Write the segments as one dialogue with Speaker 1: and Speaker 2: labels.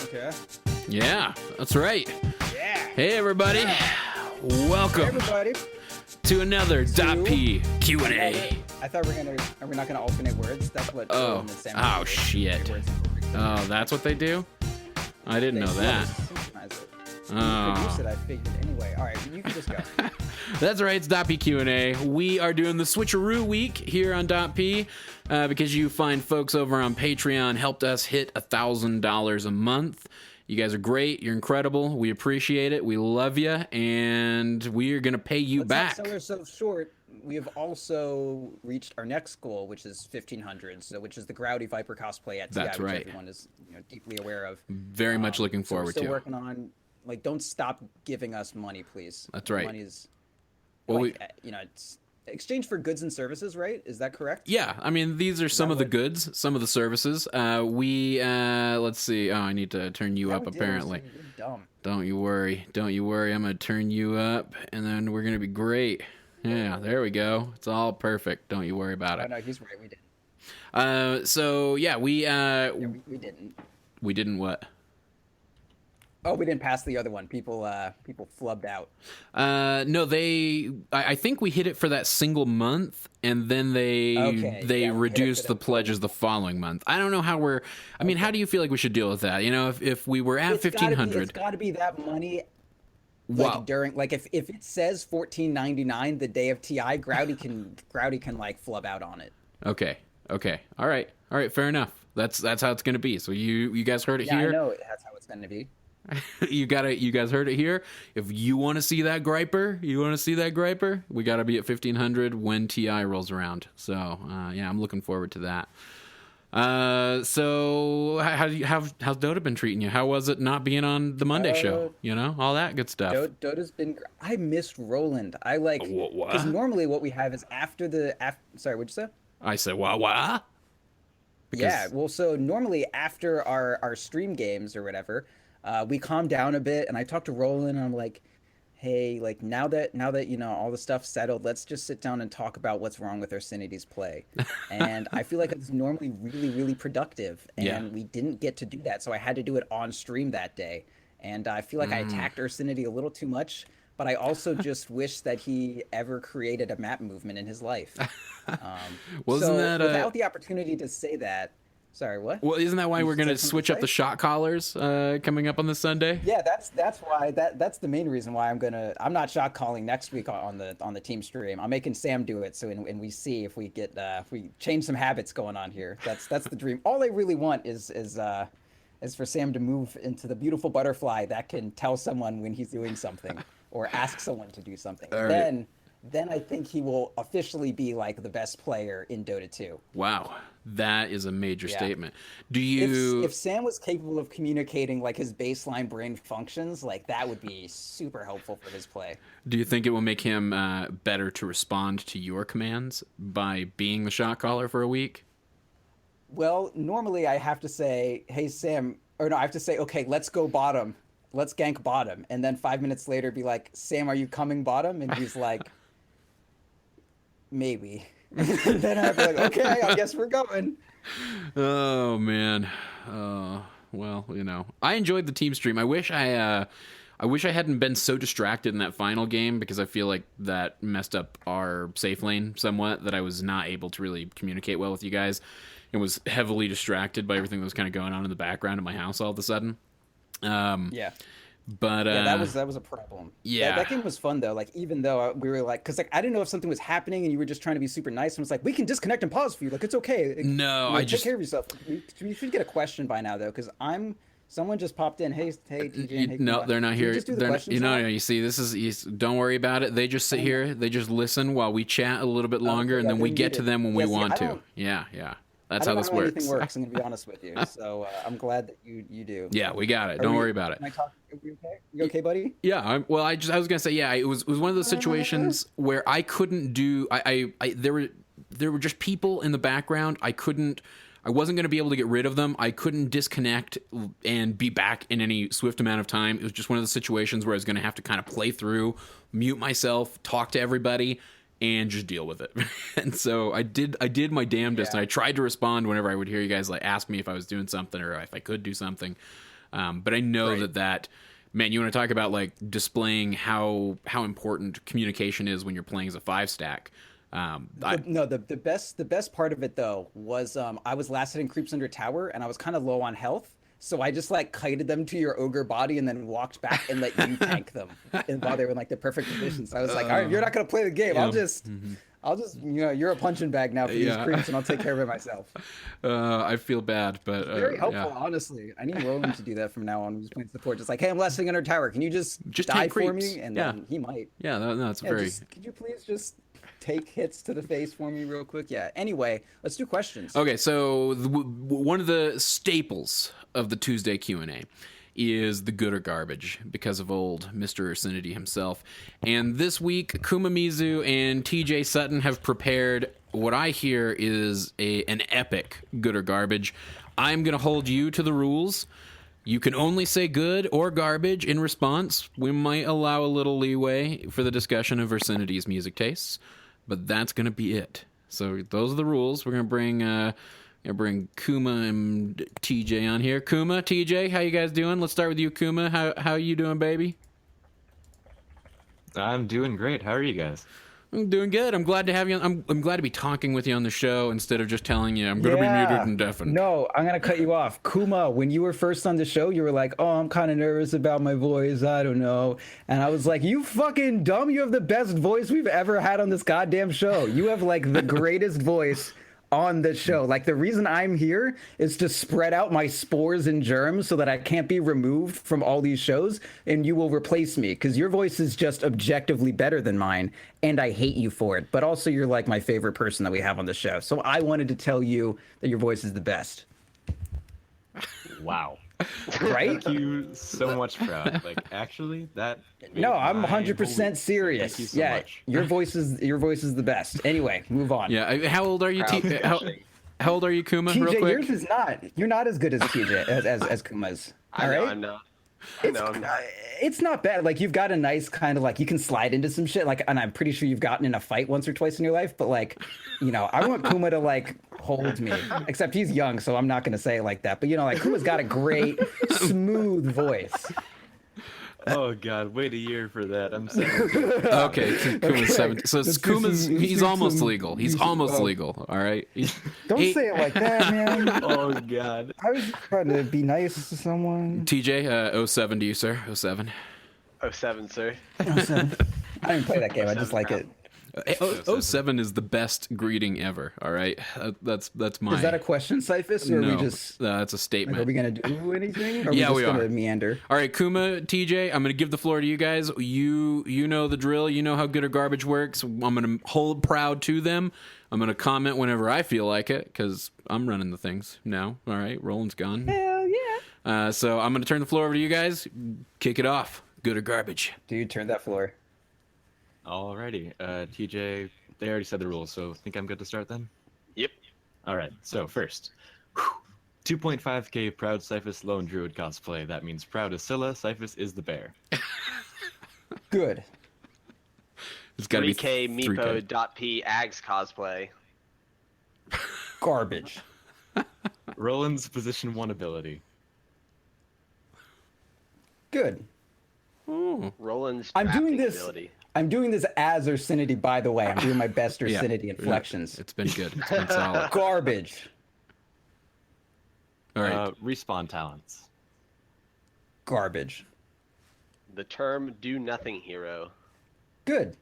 Speaker 1: Okay.
Speaker 2: Yeah, that's right.
Speaker 1: Yeah.
Speaker 2: Hey, everybody. Welcome
Speaker 1: Hey, everybody.
Speaker 2: to another DotP Q&A.
Speaker 1: I thought are we not gonna alternate words? That's what.
Speaker 2: Oh, oh shit. Oh, that's what they do? I didn't know that.
Speaker 1: Oh. Produce it, I figured. Anyway, all right, you can just go.
Speaker 2: That's right, it's DotP Q&A. We are doing the switcheroo week here on DotP because you find folks over on Patreon helped us hit $1,000 a month. You guys are great. You're incredible. We appreciate it. We love you, and we are going to pay you back.
Speaker 1: So we're so short. We have also reached our next goal, which is 1,500. So, which is the Growdy Viper cosplay at TI,
Speaker 2: That's
Speaker 1: which
Speaker 2: right.
Speaker 1: everyone is deeply aware of.
Speaker 2: Very much looking forward
Speaker 1: so we're
Speaker 2: to.
Speaker 1: still working on. Like, don't stop giving us money, please.
Speaker 2: That's right.
Speaker 1: Money is,
Speaker 2: well,
Speaker 1: it's exchange for goods and services, right? Is that correct?
Speaker 2: Yeah, I mean, these are some of the goods, some of the services. Let's see. Oh, I need to turn you up, apparently.
Speaker 1: You're dumb.
Speaker 2: Don't you worry. Don't you worry. I'm going to turn you up, and then we're going to be great. Yeah, there we go. It's all perfect. Don't you worry about it.
Speaker 1: Oh, no, he's right. We didn't.
Speaker 2: So, yeah, we
Speaker 1: didn't.
Speaker 2: We didn't what?
Speaker 1: Oh, we didn't pass the other one. People flubbed out.
Speaker 2: No, I think we hit it for that single month, and then they reduced the pledges the following month. I don't know how we're. I mean, how do you feel like we should deal with that? You know, if we were at 1,500,
Speaker 1: it's got to be that money.
Speaker 2: Wow.
Speaker 1: If it says $14.99 the day of TI, Growdy can like flub out on it.
Speaker 2: Okay. All right. Fair enough. That's how it's gonna be. So you guys heard it here.
Speaker 1: Yeah, I know that's how it's gonna be.
Speaker 2: You guys heard it here. If you want to see that griper, we got to be at 1,500 when TI rolls around. So, yeah, I'm looking forward to that. So how's Dota been treating you? How was it not being on the Monday show? You know, all that good stuff.
Speaker 1: Dota's been. I missed Roland. I like because normally what we have is sorry, what'd you say?
Speaker 2: I said wah.
Speaker 1: Yeah, well, so normally after our stream games or whatever. We calmed down a bit, and I talked to Roland, and I'm like, hey, like now that all the stuff's settled, let's just sit down and talk about what's wrong with Arsenity's play. And I feel like it's normally really, really productive, and we didn't get to do that, so I had to do it on stream that day. And I feel like I attacked Arsenity a little too much, but I also just wish that he ever created a map movement in his life. Without the opportunity to say that. Sorry, what?
Speaker 2: Well, isn't that why we're going to switch up the shot callers coming up on this Sunday?
Speaker 1: Yeah, that's why that's the main reason why I'm not shot calling next week on the team stream. I'm making Sam do it and we see if we get if we change some habits going on here. That's the dream. All I really want is for Sam to move into the beautiful butterfly that can tell someone when he's doing something or ask someone to do something. Then I think he will officially be like the best player in Dota 2.
Speaker 2: Wow. That is a major statement. Do you
Speaker 1: if Sam was capable of communicating like his baseline brain functions, like that would be super helpful for his play.
Speaker 2: Do you think it will make him better to respond to your commands by being the shot caller for a week?
Speaker 1: Well, normally I have to say, "Hey Sam," or no, I have to say, "Okay, let's go bottom. Let's gank bottom." And then 5 minutes later be like, "Sam, are you coming bottom?" And he's like, "Maybe." Then I'd be like, okay, I guess we're going.
Speaker 2: Oh man. Well, I enjoyed the team stream. I wish I hadn't been so distracted in that final game because I feel like that messed up our safe lane somewhat, that I was not able to really communicate well with you guys. It was heavily distracted by everything that was kind of going on in the background in my house all of a sudden.
Speaker 1: Yeah.
Speaker 2: But
Speaker 1: that was a problem.
Speaker 2: Yeah,
Speaker 1: that game was fun though. Like even though we were like, because like I didn't know if something was happening and you were just trying to be super nice, and was like, we can disconnect and pause for you. Like it's okay.
Speaker 2: No, I
Speaker 1: take care of yourself. You should get a question by now though, because someone just popped in. Hey, DJ.
Speaker 2: No, they're not here.
Speaker 1: Just do the questions.
Speaker 2: You see, this is. Don't worry about it. They just sit here. They just listen while we chat a little bit longer, and then we get to them when we want to. Yeah. That's how this works.
Speaker 1: Anything works. I'm gonna be honest with you. So I'm glad that you do.
Speaker 2: Yeah, we got it. Don't worry about it.
Speaker 1: Can I talk? Are we okay? You okay, buddy?
Speaker 2: Yeah. I was gonna say, yeah. It was one of those situations where I couldn't do. There were just people in the background. I wasn't going to be able to get rid of them. I couldn't disconnect and be back in any swift amount of time. It was just one of the situations where I was going to have to kind of play through, mute myself, talk to everybody, and just deal with it. And so I did my damnedest, and I tried to respond whenever I would hear you guys like ask me if I was doing something or if I could do something. But I know that man, you want to talk about like displaying how important communication is when you're playing as a 5-stack.
Speaker 1: The best part of it though was I was last hitting creeps under tower and I was kind of low on health, so I just like kited them to your ogre body and then walked back and let you tank them and while they were in like the perfect position. So I was like, all right, you're not gonna play the game. I'll just you're a punching bag now for these creeps and I'll take care of it myself.
Speaker 2: I feel bad, but
Speaker 1: very helpful, honestly. I need Roland to do that from now on. He's playing support, just like, hey, I'm last hitting under tower. Can you just die for me? And then he might.
Speaker 2: Yeah, that's very.
Speaker 1: Could you please just take hits to the face for me real quick? Yeah. Anyway, let's do questions.
Speaker 2: Okay, so one of the staples of the Tuesday Q&A is the good or garbage because of old Mr. Ursinity himself. And this week, Kumamizu and TJ Sutton have prepared what I hear is an epic good or garbage. I'm going to hold you to the rules. You can only say good or garbage in response. We might allow a little leeway for the discussion of Ursinity's music tastes, but that's going to be it. So those are the rules. We're going to bring Kuma and TJ on here. Kuma, TJ, how you guys doing? Let's start with you, Kuma. How you doing, baby?
Speaker 3: I'm doing great. How are you guys?
Speaker 2: I'm doing good. I'm glad to have you on. I'm glad to be talking with you on the show instead of just telling you I'm going to be muted and deafened.
Speaker 1: No, I'm going to cut you off. Kuma, when you were first on the show, you were like, oh, I'm kind of nervous about my voice. I don't know. And I was like, you fucking dumb. You have the best voice we've ever had on this goddamn show. You have like the greatest voice on the show. Like, the reason I'm here is to spread out my spores and germs so that I can't be removed from all these shows and you will replace me, because your voice is just objectively better than mine and I hate you for it. But also you're like my favorite person that we have on the show. So I wanted to tell you that your voice is the best.
Speaker 3: Wow.
Speaker 1: Right?
Speaker 3: Thank you so much, Proud. Like, actually, that.
Speaker 1: No, I'm 100% serious.
Speaker 3: Thank you so much.
Speaker 1: Your voice is the best. Anyway, move on.
Speaker 2: Yeah, how old are you? How old are you, Kuma?
Speaker 1: TJ,
Speaker 2: real quick?
Speaker 1: yours is not. You're not as good as TJ as Kuma's. All right?
Speaker 4: I'm not.
Speaker 1: It's not bad. Like, you've got a nice kind of like, you can slide into some shit. Like, and I'm pretty sure you've gotten in a fight once or twice in your life. But like, you know, I want Kuma to like hold me. Except he's young, so I'm not gonna say it like that. But you know, like, Kuma's got a great, smooth voice.
Speaker 3: Oh God, wait a year for that. I'm sorry.
Speaker 2: Okay, Kuma's 17. So he's almost legal. He's almost legal. All right.
Speaker 1: Don't say it like that, man.
Speaker 3: Oh God.
Speaker 1: I was trying to be nice to someone.
Speaker 2: TJ, 07 to you, sir. 07.
Speaker 4: 07, sir.
Speaker 1: 07. I didn't play that game. I just like it.
Speaker 2: 07 is the best greeting ever. All right, that's my.
Speaker 1: Is that a question, Cyphus, or
Speaker 2: no,
Speaker 1: are we just?
Speaker 2: That's a statement.
Speaker 1: Like, are we gonna do anything? Or
Speaker 2: Yeah,
Speaker 1: we just
Speaker 2: gonna
Speaker 1: are. Meander.
Speaker 2: All right, Kuma, TJ, I'm gonna give the floor to you guys. You know the drill. You know how good or garbage works. I'm gonna hold Proud to them. I'm gonna comment whenever I feel like it because I'm running the things now. All right, Roland's gone.
Speaker 1: Hell yeah.
Speaker 2: So I'm gonna turn the floor over to you guys. Kick it off. Good or garbage?
Speaker 1: Dude, turn that floor.
Speaker 3: Alrighty, TJ. They already said the rules, so think I'm good to start then?
Speaker 4: Yep.
Speaker 3: All right, so first, 2.5k Proud Cyphus Lone Druid cosplay. That means Proud is Scylla, Cyphus is the bear.
Speaker 1: Good.
Speaker 2: It's got to be
Speaker 4: 3K
Speaker 2: 3K.
Speaker 4: Meepo DotP Ags cosplay.
Speaker 1: Garbage.
Speaker 3: Roland's position 1 ability.
Speaker 1: Good.
Speaker 2: Ooh.
Speaker 4: Roland's
Speaker 1: I'm doing
Speaker 4: drafting
Speaker 1: this.
Speaker 4: ability.
Speaker 1: I'm doing this as Ursinity, by the way. I'm doing my best Ursinity inflections.
Speaker 2: It's been good. It's been solid.
Speaker 1: Garbage.
Speaker 2: All right.
Speaker 3: Respawn talents.
Speaker 1: Garbage.
Speaker 4: The term do nothing hero.
Speaker 1: Good.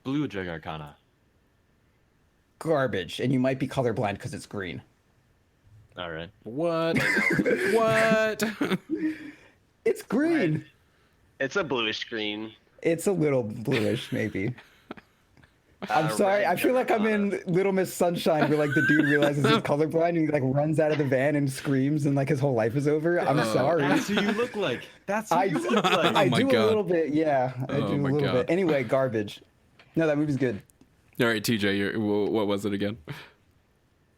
Speaker 3: Blue Jug Arcana.
Speaker 1: Garbage. And you might be colorblind because it's green.
Speaker 3: All right.
Speaker 2: What? What?
Speaker 1: It's green.
Speaker 4: It's a bluish green.
Speaker 1: It's a little bluish, maybe. I'm sorry.
Speaker 4: red
Speaker 1: I feel like I'm in Little Miss Sunshine, where like the dude realizes he's colorblind and he like runs out of the van and screams, and like his whole life is over. I'm sorry.
Speaker 3: That's who you look like. That's who you look like.
Speaker 1: I
Speaker 2: my
Speaker 1: do
Speaker 2: God.
Speaker 1: a little bit. Yeah, I do a
Speaker 2: my
Speaker 1: little
Speaker 2: God.
Speaker 1: bit. Anyway, garbage. No, that movie's good.
Speaker 2: All right, TJ, what was it again?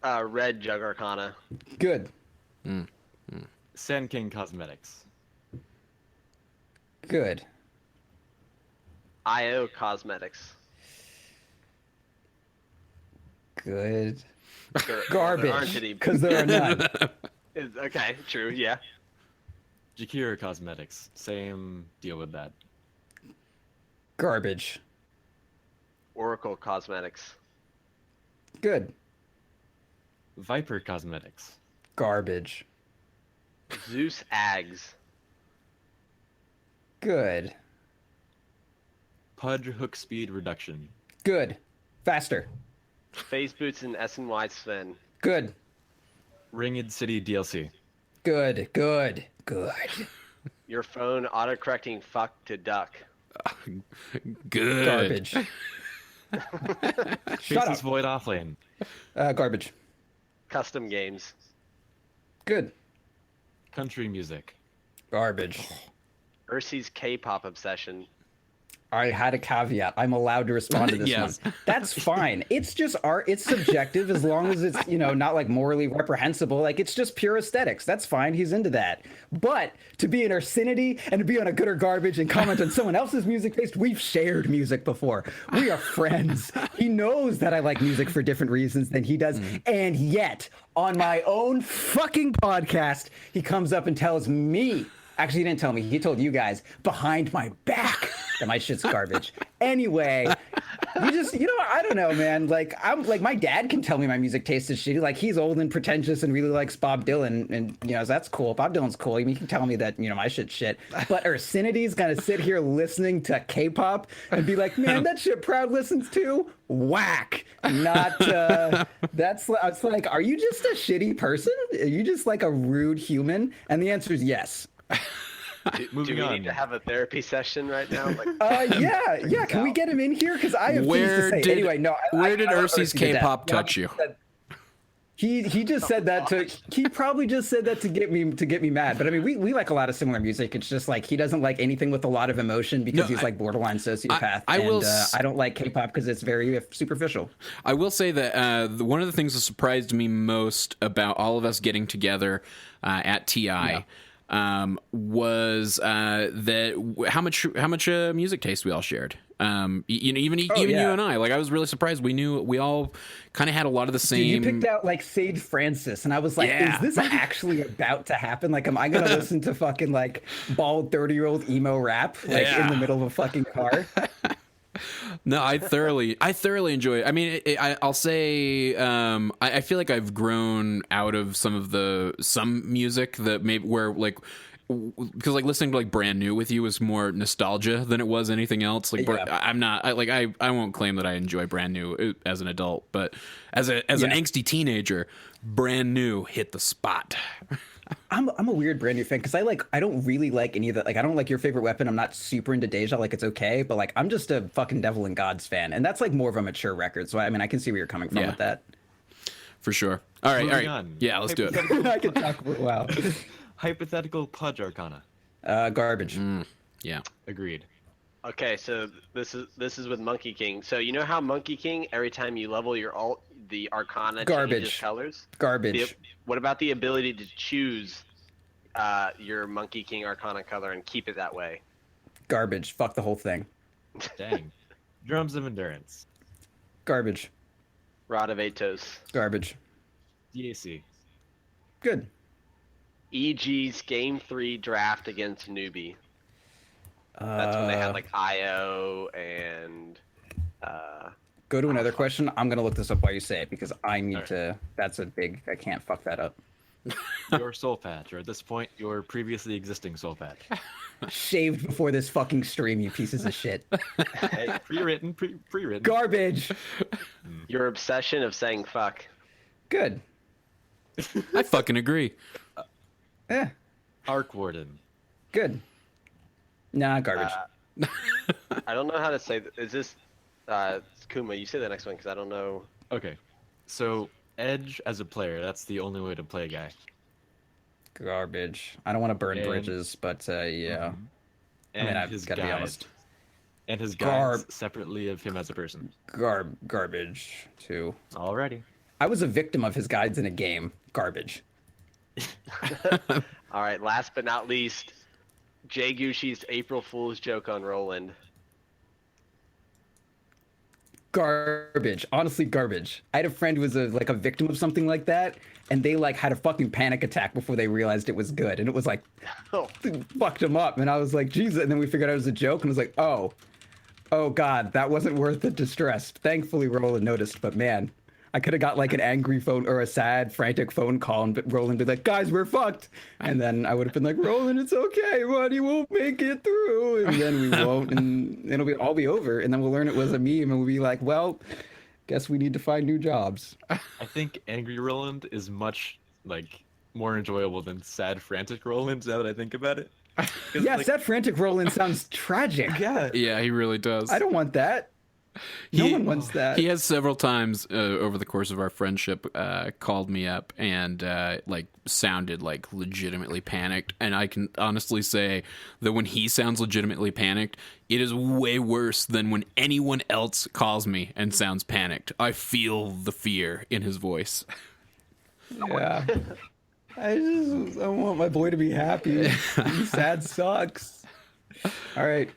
Speaker 4: Red Jug Arcana.
Speaker 1: Good.
Speaker 3: Sand King Cosmetics.
Speaker 1: Good.
Speaker 4: IO Cosmetics.
Speaker 1: Good.
Speaker 4: There aren't
Speaker 1: Garbage.
Speaker 4: any.
Speaker 1: Because there are none.
Speaker 4: Okay, true. Yeah.
Speaker 3: Jakira Cosmetics. Same deal with that.
Speaker 1: Garbage.
Speaker 4: Oracle Cosmetics.
Speaker 1: Good.
Speaker 3: Viper Cosmetics.
Speaker 1: Garbage.
Speaker 4: Zeus Ags.
Speaker 1: Good.
Speaker 3: Pudge Hook Speed Reduction.
Speaker 1: Good. Faster.
Speaker 4: Phase Boots and SNY Sven.
Speaker 1: Good.
Speaker 3: Ringed City DLC.
Speaker 1: Good. Good. Good.
Speaker 4: Your phone autocorrecting fuck to duck.
Speaker 2: Good.
Speaker 1: Garbage. Shut
Speaker 3: Faceless
Speaker 1: up.
Speaker 3: Void Offlane.
Speaker 1: Garbage.
Speaker 4: Custom games.
Speaker 1: Good.
Speaker 3: Country Music.
Speaker 1: Garbage.
Speaker 4: Ursi's K-pop obsession.
Speaker 1: I had a caveat. I'm allowed to respond to this
Speaker 2: Yes.
Speaker 1: one. That's fine. It's just art. It's subjective as long as it's, not like morally reprehensible. Like it's just pure aesthetics. That's fine. He's into that. But to be in Ursinity and to be on a good or garbage and comment on someone else's music taste, we've shared music before. We are friends. He knows that I like music for different reasons than he does. And yet, on my own fucking podcast, he comes up and tells me. Actually, he didn't tell me. He told you guys behind my back that my shit's garbage. Anyway, you just, I don't know, man. Like, my dad can tell me my music taste is shitty. Like, he's old and pretentious and really likes Bob Dylan. And, that's cool. Bob Dylan's cool. He can tell me that, my shit's shit. But Ursinity's gonna sit here listening to K-pop and be like, man, that shit Proud listens to? Whack. Not, it's like, are you just a shitty person? Are you just like a rude human? And the answer is yes.
Speaker 4: Do we need to have a therapy session right now?
Speaker 1: Yeah. Can we get him in here? Because I have things to say. Anyway, no.
Speaker 2: Where did Ursi's K-pop touch you?
Speaker 1: He just said that he probably just said that to get me mad. But I mean, we like a lot of similar music. It's just like he doesn't like anything with a lot of emotion because he's like borderline sociopath. I don't like K-pop because it's very superficial.
Speaker 2: I will say that one of the things that surprised me most about all of us getting together at TI. Was that how much music taste we all shared. Even you and I. Like I was really surprised. We all kind of had a lot of the same.
Speaker 1: Dude, you picked out like Sage Francis, and I was like, is this actually about to happen? Like, am I gonna listen to fucking like bald 30-year-old emo rap like in the middle of a fucking car?
Speaker 2: No, I thoroughly enjoy it. I mean, I'll say I feel like I've grown out of some music that maybe where like because like listening to like Brand New with you was more nostalgia than it was anything else. Like I won't claim that I enjoy Brand New as an adult, but as an angsty teenager, Brand New hit the spot.
Speaker 1: I'm a weird Brand New fan because I don't really like any of that. Like I don't like Your Favorite Weapon. I'm not super into Deja. Like it's okay, but like I'm just a fucking Devil and Gods fan, and that's like more of a mature record. So I mean I can see where you're coming from with that.
Speaker 2: For sure. All right.
Speaker 3: On.
Speaker 2: Yeah, let's do it.
Speaker 1: I can talk for a while.
Speaker 3: Hypothetical Pudge Arcana.
Speaker 1: Garbage.
Speaker 2: Yeah.
Speaker 3: Agreed.
Speaker 4: Okay, so this is with Monkey King. So you know how Monkey King, every time you level your alt, the Arcana changes colors?
Speaker 1: Garbage.
Speaker 4: What about the ability to choose your Monkey King Arcana color and keep it that way?
Speaker 1: Garbage. Fuck the whole thing.
Speaker 3: Dang. Drums of Endurance.
Speaker 1: Garbage.
Speaker 4: Rod of Atos.
Speaker 1: Garbage.
Speaker 3: DAC.
Speaker 1: Good.
Speaker 4: EG's Game 3 draft against Newbie. That's when they had like IO and
Speaker 1: Go to another question. I'm gonna look this up while you say it because I need to. That's a big. I can't fuck that up.
Speaker 3: Your soul patch, or at this point, your previously existing soul patch.
Speaker 1: Shaved before this fucking stream, you pieces of shit.
Speaker 3: Hey, pre-written.
Speaker 1: Garbage.
Speaker 4: Your obsession of saying fuck.
Speaker 1: Good.
Speaker 2: I fucking agree.
Speaker 3: Arc Warden.
Speaker 1: Good. Nah, garbage.
Speaker 4: I don't know how to say. Is this Kuma? You say the next one because I don't know.
Speaker 3: Okay, so Edge as a player, that's the only way to play a guy.
Speaker 1: Garbage. I don't want to burn bridges, but yeah.
Speaker 3: And
Speaker 1: I mean, I've
Speaker 3: his
Speaker 1: got to be
Speaker 3: guide.
Speaker 1: honest.
Speaker 3: And his guides separately of him as a person.
Speaker 1: Garbage too.
Speaker 3: Alrighty.
Speaker 1: I was a victim of his guides in a game. Garbage.
Speaker 4: All right. Last but not least, Jay Gushi's April Fool's joke on Roland.
Speaker 1: garbage. Honestly, garbage. I had a friend who was a victim of something like that, and they like had a fucking panic attack before they realized it was good, and it was like, fucked them up. And I was like, Jesus. And then we figured out it was a joke, and I was like, oh God, that wasn't worth the distress. Thankfully, Roland noticed, but man, I could have got like an angry phone or a sad, frantic phone call, and Roland would be like, guys, we're fucked. And then I would have been like, Roland, it's okay, buddy, we'll make it through. And then we won't, and it'll all be over. And then we'll learn it was a meme, and we'll be like, well, guess we need to find new jobs.
Speaker 3: I think Angry Roland is much like more enjoyable than sad, frantic Roland, now that I think about it.
Speaker 1: Yeah, sad, frantic Roland sounds tragic.
Speaker 3: Yeah.
Speaker 2: Yeah, he really does.
Speaker 1: I don't want that. No one wants that.
Speaker 2: He has several times over the course of our friendship called me up and like sounded like legitimately panicked. And I can honestly say that when he sounds legitimately panicked, it is way worse than when anyone else calls me and sounds panicked. I feel the fear in his voice.
Speaker 1: Yeah. I want my boy to be happy. Sad sucks. All right.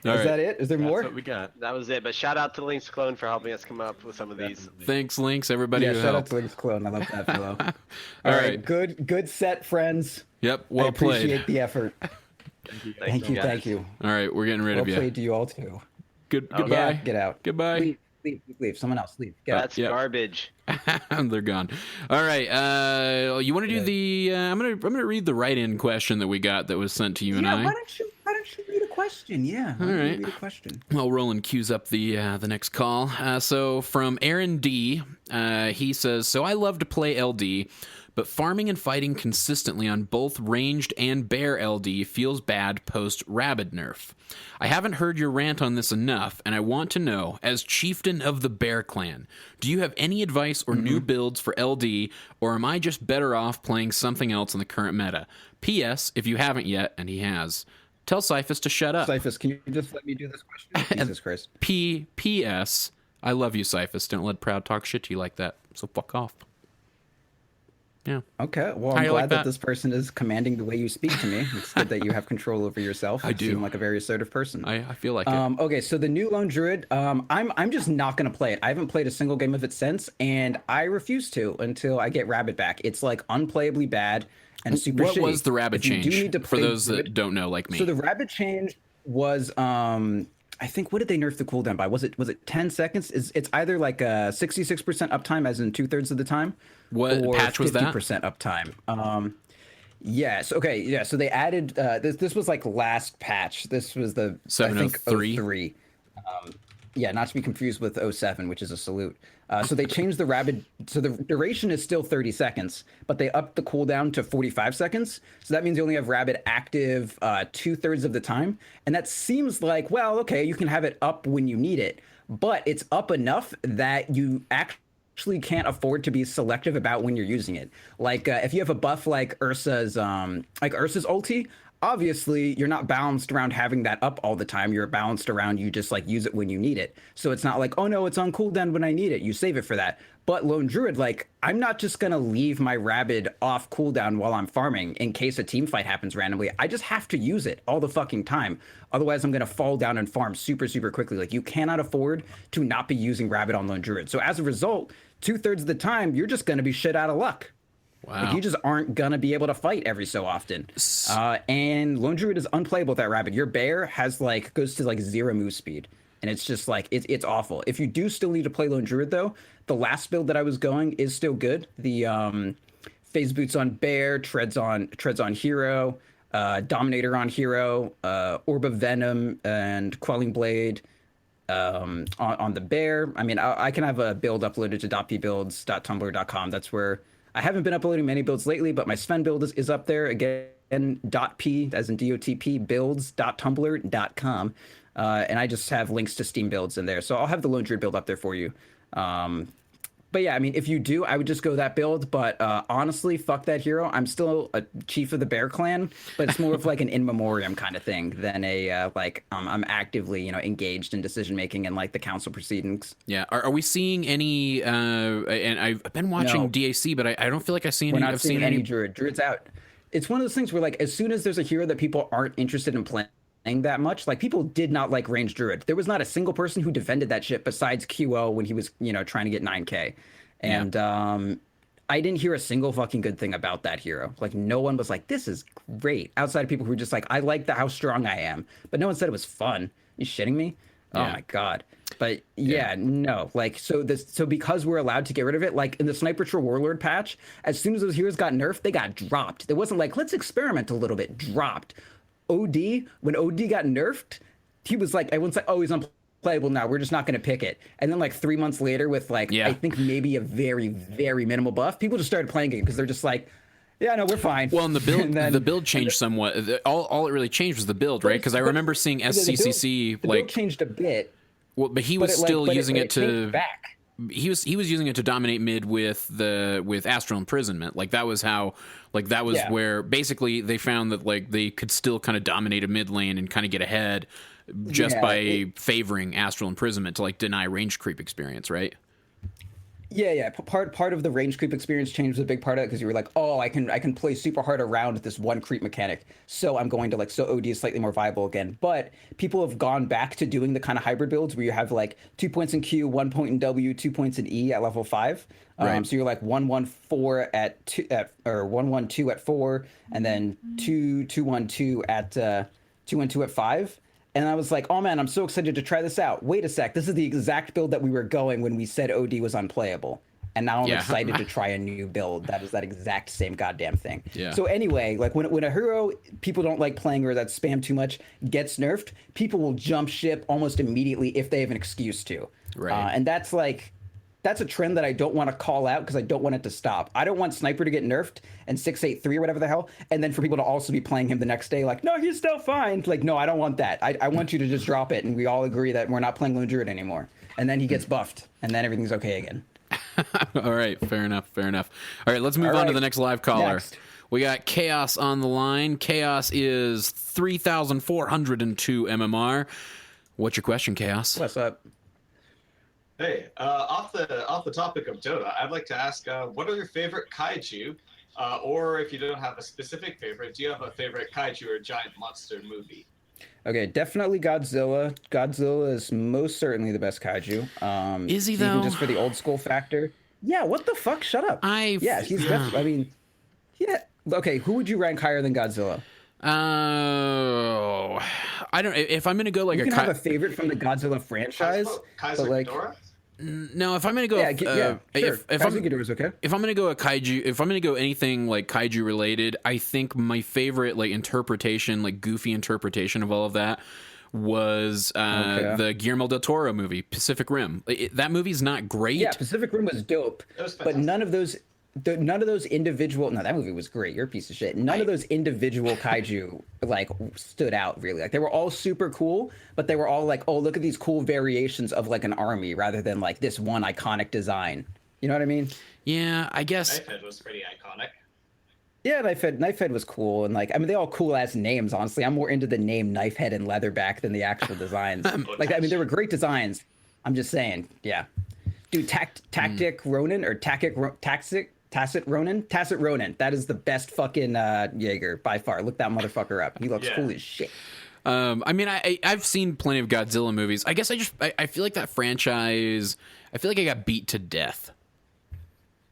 Speaker 1: Is that it? Is there more?
Speaker 3: That's what we got.
Speaker 4: That was it. But shout out to Link's Clone for helping us come up with some of these.
Speaker 2: Thanks, Links. Everybody
Speaker 1: Yeah,
Speaker 2: who
Speaker 1: shout out
Speaker 2: helped.
Speaker 1: to Link's Clone. I love that fellow.
Speaker 2: All
Speaker 1: All
Speaker 2: right.
Speaker 1: right. Good set, friends.
Speaker 2: Yep.
Speaker 1: I
Speaker 2: Well
Speaker 1: appreciate
Speaker 2: played.
Speaker 1: the effort. Thank you.
Speaker 4: guys.
Speaker 1: Thank you.
Speaker 2: All right. We're getting rid
Speaker 1: Well
Speaker 2: of you.
Speaker 1: played to you all too.
Speaker 2: Goodbye.
Speaker 1: Yeah, get out.
Speaker 2: Goodbye.
Speaker 1: Leave. Someone else. Leave. Get out.
Speaker 4: That's
Speaker 2: Yep.
Speaker 4: garbage.
Speaker 2: They're gone. All right. You want to do the? I'm gonna read the write-in question that we got that was sent to you and I.
Speaker 1: Why don't you read a question? Yeah. All
Speaker 2: right.
Speaker 1: Read a question.
Speaker 2: Well, Roland cues up the next call. So from Aaron D, he says, "So I love to play LD, but farming and fighting consistently on both ranged and bear LD feels bad post Rabid nerf. I haven't heard your rant on this enough, and I want to know, as chieftain of the Bear Clan, do you have any advice or new builds for LD, or am I just better off playing something else in the current meta? P.S. If you haven't yet, and he has, tell Cyphus to shut up.
Speaker 1: Cyphus, can you just let me do this question? Jesus Christ.
Speaker 2: P.S. I love you, Cyphus. Don't let Proud talk shit to you like that, so fuck off." Yeah.
Speaker 1: Okay. Well,
Speaker 2: How
Speaker 1: I'm
Speaker 2: you
Speaker 1: glad
Speaker 2: like
Speaker 1: that
Speaker 2: that?
Speaker 1: this person is commanding the way you speak to me. It's good that you have control over yourself.
Speaker 2: I do.
Speaker 1: You seem like a very assertive person.
Speaker 2: I feel like it.
Speaker 1: Okay, so the new Lone Druid, I'm just not gonna play it. I haven't played a single game of it since, and I refuse to until I get Rabbit back. It's like unplayably bad and super
Speaker 2: What
Speaker 1: shitty.
Speaker 2: was the Rabbit
Speaker 1: If you do
Speaker 2: change
Speaker 1: need to
Speaker 2: for
Speaker 1: play
Speaker 2: those
Speaker 1: Druid-
Speaker 2: that don't know, like me?
Speaker 1: So the Rabbit change was I think, what did they nerf the cooldown by? Was it 10 seconds? It's either like a 66% uptime, as in 2/3 of the time.
Speaker 2: What
Speaker 1: or
Speaker 2: patch was that?
Speaker 1: 50% uptime. Yes. Okay. Yeah. So they added this was like last patch. This was the I think
Speaker 2: 703?
Speaker 1: 03. Yeah, not to be confused with 07, which is a salute. So they changed the Rabid. So the duration is still 30 seconds, but they upped the cooldown to 45 seconds. So that means you only have Rabid active 2/3 of the time. And that seems like, well, okay, you can have it up when you need it, but it's up enough that you actually can't afford to be selective about when you're using it. Like if you have a buff like Ursa's ulti, obviously you're not balanced around having that up all the time. You're balanced around you just like use it when you need it. So it's not like, oh no, it's on cooldown when I need it. You save it for that. But Lone Druid, like, I'm not just gonna leave my Rabid off cooldown while I'm farming in case a team fight happens randomly. I just have to use it all the fucking time. Otherwise I'm gonna fall down and farm super, super quickly. Like, you cannot afford to not be using Rabid on Lone Druid. So as a result, 2/3 of the time, you're just gonna be shit out of luck.
Speaker 2: Wow.
Speaker 1: Like, you just aren't gonna be able to fight every so often. And Lone Druid is unplayable with that Rabid. Your bear has like goes to like 0 move speed, and it's just like it's awful. If you do still need to play Lone Druid though, the last build that I was going is still good. The phase boots on bear, treads on hero, dominator on hero, orb of venom, and quelling blade on the bear. I mean, I can have a build uploaded to dotpbuilds.tumblr.com. That's where I haven't been uploading many builds lately, but my Sven build is up there again. .p as in DOTP builds.tumblr.com, and I just have links to Steam builds in there. So I'll have the Lone Druid build up there for you. But yeah, I mean, if you do, I would just go that build. But honestly, fuck that hero. I'm still a chief of the Bear Clan, but it's more of like an in memoriam kind of thing than a I'm actively engaged in decision making and like the council proceedings.
Speaker 2: Yeah. Are we seeing any? And I've been watching
Speaker 1: No.
Speaker 2: DAC, but I don't feel like I've seen
Speaker 1: We're
Speaker 2: any.
Speaker 1: not
Speaker 2: I've
Speaker 1: seeing
Speaker 2: seen
Speaker 1: any Druid. Druid's out. It's one of those things where like as soon as there's a hero that people aren't interested in playing, that much, like people did not like Range Druid. There was not a single person who defended that shit besides QO when he was, trying to get 9K. And I didn't hear a single fucking good thing about that hero. Like no one was like, this is great. Outside of people who were just like, I like how strong I am. But no one said it was fun. You shitting me? Oh my God. But no, like so because we're allowed to get rid of it, like in the Sniper Troll Warlord patch, as soon as those heroes got nerfed, they got dropped. It wasn't like, let's experiment a little bit, dropped. OD, when OD got nerfed, he was like, everyone's like, oh, he's unplayable now. We're just not going to pick it. And then like 3 months later with like, I think maybe a very, very minimal buff, people just started playing it because they're just like, yeah, no, we're fine.
Speaker 2: Well, and the build changed somewhat. All it really changed was the build, right? Because I remember seeing SCCC
Speaker 1: the build changed a bit.
Speaker 2: Well, but he was still using it to
Speaker 1: back.
Speaker 2: He was using it to dominate mid with Astral Imprisonment. Like that was where basically they found that like they could still kind of dominate a mid lane and kind of get ahead just by favoring Astral Imprisonment to like deny range creep experience, right?
Speaker 1: Yeah. Part of the range creep experience change was a big part of it because you were like, oh, I can play super hard around this one creep mechanic, so I'm going to like, so OD is slightly more viable again. But people have gone back to doing the kind of hybrid builds where you have like 2 points in Q, 1 point in W, 2 points in E at level 5.
Speaker 2: Right.
Speaker 1: So you're like 1-1-4 at 2 or 1-1-2 at 4, and then 2-2-1-2 at 2-1-2 at 5. And I was like, oh man, I'm so excited to try this out. Wait a sec, this is the exact build that we were going when we said OD was unplayable. And now I'm excited to try a new build that is that exact same goddamn thing.
Speaker 2: Yeah.
Speaker 1: So anyway, like when a hero people don't like playing or that spam too much gets nerfed, people will jump ship almost immediately if they have an excuse to.
Speaker 2: Right.
Speaker 1: And that's a trend that I don't want to call out because I don't want it to stop. I don't want Sniper to get nerfed and 683 or whatever the hell, and then for people to also be playing him the next day like, no, he's still fine. Like, no, I don't want that. I want you to just drop it and we all agree that we're not playing Lone Druid anymore. And then he gets buffed and then everything's okay again.
Speaker 2: All right, fair enough. All right, let's move on to the next live caller.
Speaker 1: Next.
Speaker 2: We got Chaos on the line. Chaos is 3,402 MMR. What's your question, Chaos?
Speaker 1: What's up?
Speaker 5: Hey, off the topic of Dota, I'd like to ask, what are your favorite kaiju? Or if you don't have a specific favorite, do you have a favorite kaiju or giant monster movie?
Speaker 1: Okay, definitely Godzilla. Godzilla is most certainly the best kaiju.
Speaker 2: Is he
Speaker 1: even
Speaker 2: though?
Speaker 1: just for the old school factor. Yeah, what the fuck? Shut up. He's definitely. I mean, yeah. Okay, who would you rank higher than Godzilla?
Speaker 2: Oh, I don't. If I'm gonna go like
Speaker 1: you can have a favorite from the Godzilla franchise,
Speaker 5: Kaiser
Speaker 1: but like.
Speaker 5: Ghidorah?
Speaker 2: No, if I'm gonna go,
Speaker 1: sure.
Speaker 2: if I'm
Speaker 1: Ghidorah's okay.
Speaker 2: If I'm gonna go a kaiju, if I'm gonna go anything like kaiju related, I think my favorite like interpretation, like goofy interpretation of all of that, was the Guillermo del Toro movie Pacific Rim. That movie's not great.
Speaker 1: Yeah, Pacific Rim was dope, but none of those individual. No, that movie was great. You're a piece of shit. None of those individual kaiju like stood out really. Like they were all super cool, but they were all like, oh, look at these cool variations of like an army rather than like this one iconic design. You know what I mean?
Speaker 2: Yeah, I guess.
Speaker 5: Knifehead was pretty iconic.
Speaker 1: Yeah, Knifehead was cool, and like I mean, they all cool ass names. Honestly, I'm more into the name Knifehead and Leatherback than the actual designs. Like I mean, they were great designs. I'm just saying, yeah, dude, Tactic Ronin or Tacit Ronin. That is the best fucking Jaeger by far. Look that motherfucker up. He looks cool as shit.
Speaker 2: I mean, I've seen plenty of Godzilla movies. I guess I feel like that franchise. I feel like I got beat to death.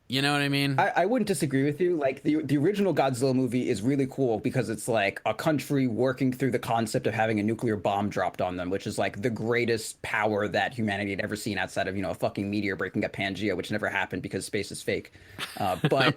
Speaker 2: You know what I mean?
Speaker 1: I wouldn't disagree with you. Like the original Godzilla movie is really cool because it's like a country working through the concept of having a nuclear bomb dropped on them, which is like the greatest power that humanity had ever seen outside of, a fucking meteor breaking up Pangea, which never happened because space is fake. But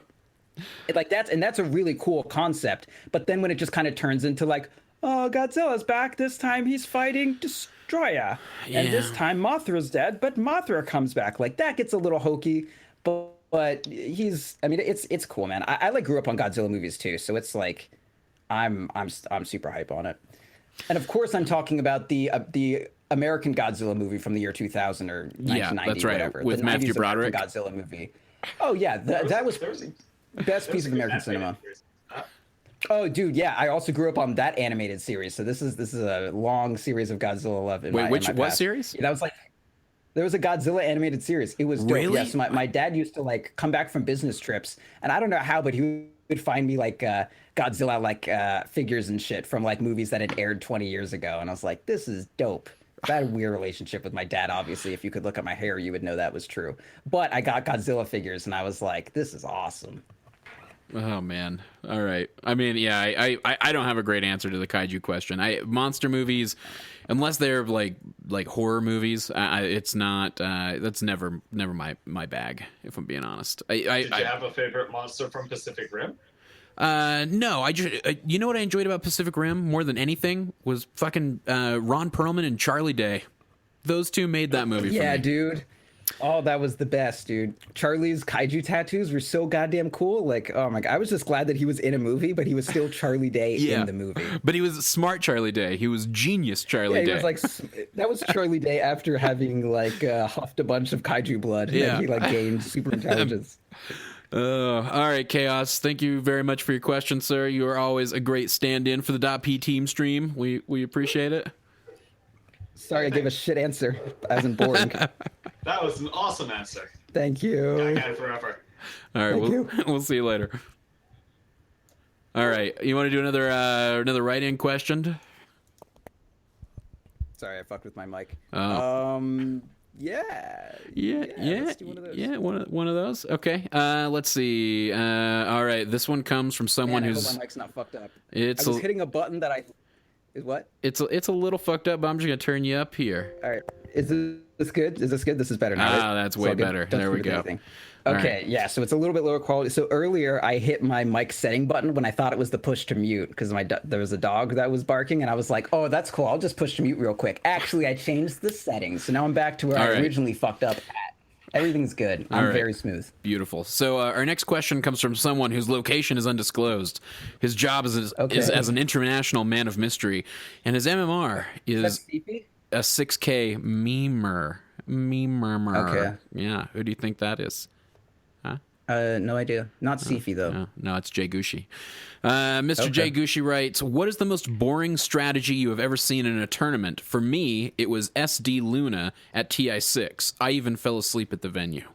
Speaker 1: that's a really cool concept. But then when it just kind of turns into like, oh, Godzilla's back. This time he's fighting Destroyer.
Speaker 2: Yeah.
Speaker 1: And this time Mothra's dead, but Mothra comes back. Like that gets a little hokey, but it's cool, man. I like grew up on Godzilla movies too, so it's like I'm super hype on it. And of course, I'm talking about the American Godzilla movie from the year 2000 or 1990,
Speaker 2: that's right,
Speaker 1: whatever.
Speaker 2: with
Speaker 1: the
Speaker 2: Matthew
Speaker 1: 90s
Speaker 2: Broderick.
Speaker 1: Godzilla movie. Oh yeah, that was the best piece of American cinema. Oh, dude, yeah. I also grew up on that animated series, so this is a long series of Godzilla love.
Speaker 2: What series?
Speaker 1: Yeah, that was like. There was a Godzilla animated series. It was dope.
Speaker 2: Really?
Speaker 1: Yes, my dad used to like come back from business trips, and I don't know how, but he would find me like Godzilla like figures and shit from like movies that had aired 20 years ago, and I was like, this is dope. I had a weird relationship with my dad. Obviously, if you could look at my hair, you would know that was true. But I got Godzilla figures, and I was like, this is awesome.
Speaker 2: Oh man! All right. I mean, yeah, I don't have a great answer to the kaiju question. Monster movies, unless they're like horror movies, it's not. That's never my bag. If I'm being honest.
Speaker 5: Did you have a favorite monster from Pacific Rim?
Speaker 2: No, I just you know what I enjoyed about Pacific Rim more than anything was fucking Ron Perlman and Charlie Day. Those two made that movie.
Speaker 1: Yeah,
Speaker 2: for me.
Speaker 1: dude. Oh, that was the best, dude. Charlie's kaiju tattoos were so goddamn cool. Like, oh my god, I was just glad that he was in a movie, but he was still Charlie Day in the movie.
Speaker 2: But he was smart Charlie Day. He was genius Charlie Day.
Speaker 1: He was like, that was Charlie Day after having like huffed a bunch of kaiju blood.
Speaker 2: Yeah,
Speaker 1: and he like gained super intelligence.
Speaker 2: All right, Chaos. Thank you very much for your question, sir. You are always a great stand-in for the .p team stream. We appreciate it.
Speaker 1: Sorry, I gave a shit answer. I wasn't boring.
Speaker 5: That was an awesome answer.
Speaker 1: Thank you.
Speaker 5: Guy forever.
Speaker 2: All right, we'll see you later. All right, you want to do another write-in question?
Speaker 1: Sorry, I fucked with my mic.
Speaker 2: Oh.
Speaker 1: Yeah. Let's do one of those.
Speaker 2: Yeah, one of those. Okay. Let's see. All right, this one comes from someone
Speaker 1: I
Speaker 2: who's.
Speaker 1: hope my mic's not fucked up.
Speaker 2: I
Speaker 1: was hitting a button that is what?
Speaker 2: It's a little fucked up, but I'm just gonna turn you up here.
Speaker 1: All right. Is this good? Is this good? This is better now. Right?
Speaker 2: That's way better. There we go.
Speaker 1: Okay,
Speaker 2: right.
Speaker 1: Yeah, so it's a little bit lower quality. So earlier I hit my mic setting button when I thought it was the push to mute because there was a dog that was barking and I was like, oh, that's cool. I'll just push to mute real quick. Actually, I changed the settings. So now I'm back to where I originally fucked up at. Everything's good. I'm very smooth.
Speaker 2: Beautiful. So our next question comes from someone whose location is undisclosed. His job is as an international man of mystery, and his MMR is a 6K memer. Okay. Yeah. Who do you think that is?
Speaker 1: No idea. Not Sifi, though.
Speaker 2: No, it's Jay Gushi. Mr. Jay Gushi writes, what is the most boring strategy you have ever seen in a tournament? For me, it was SD Luna at TI6. I even fell asleep at the venue.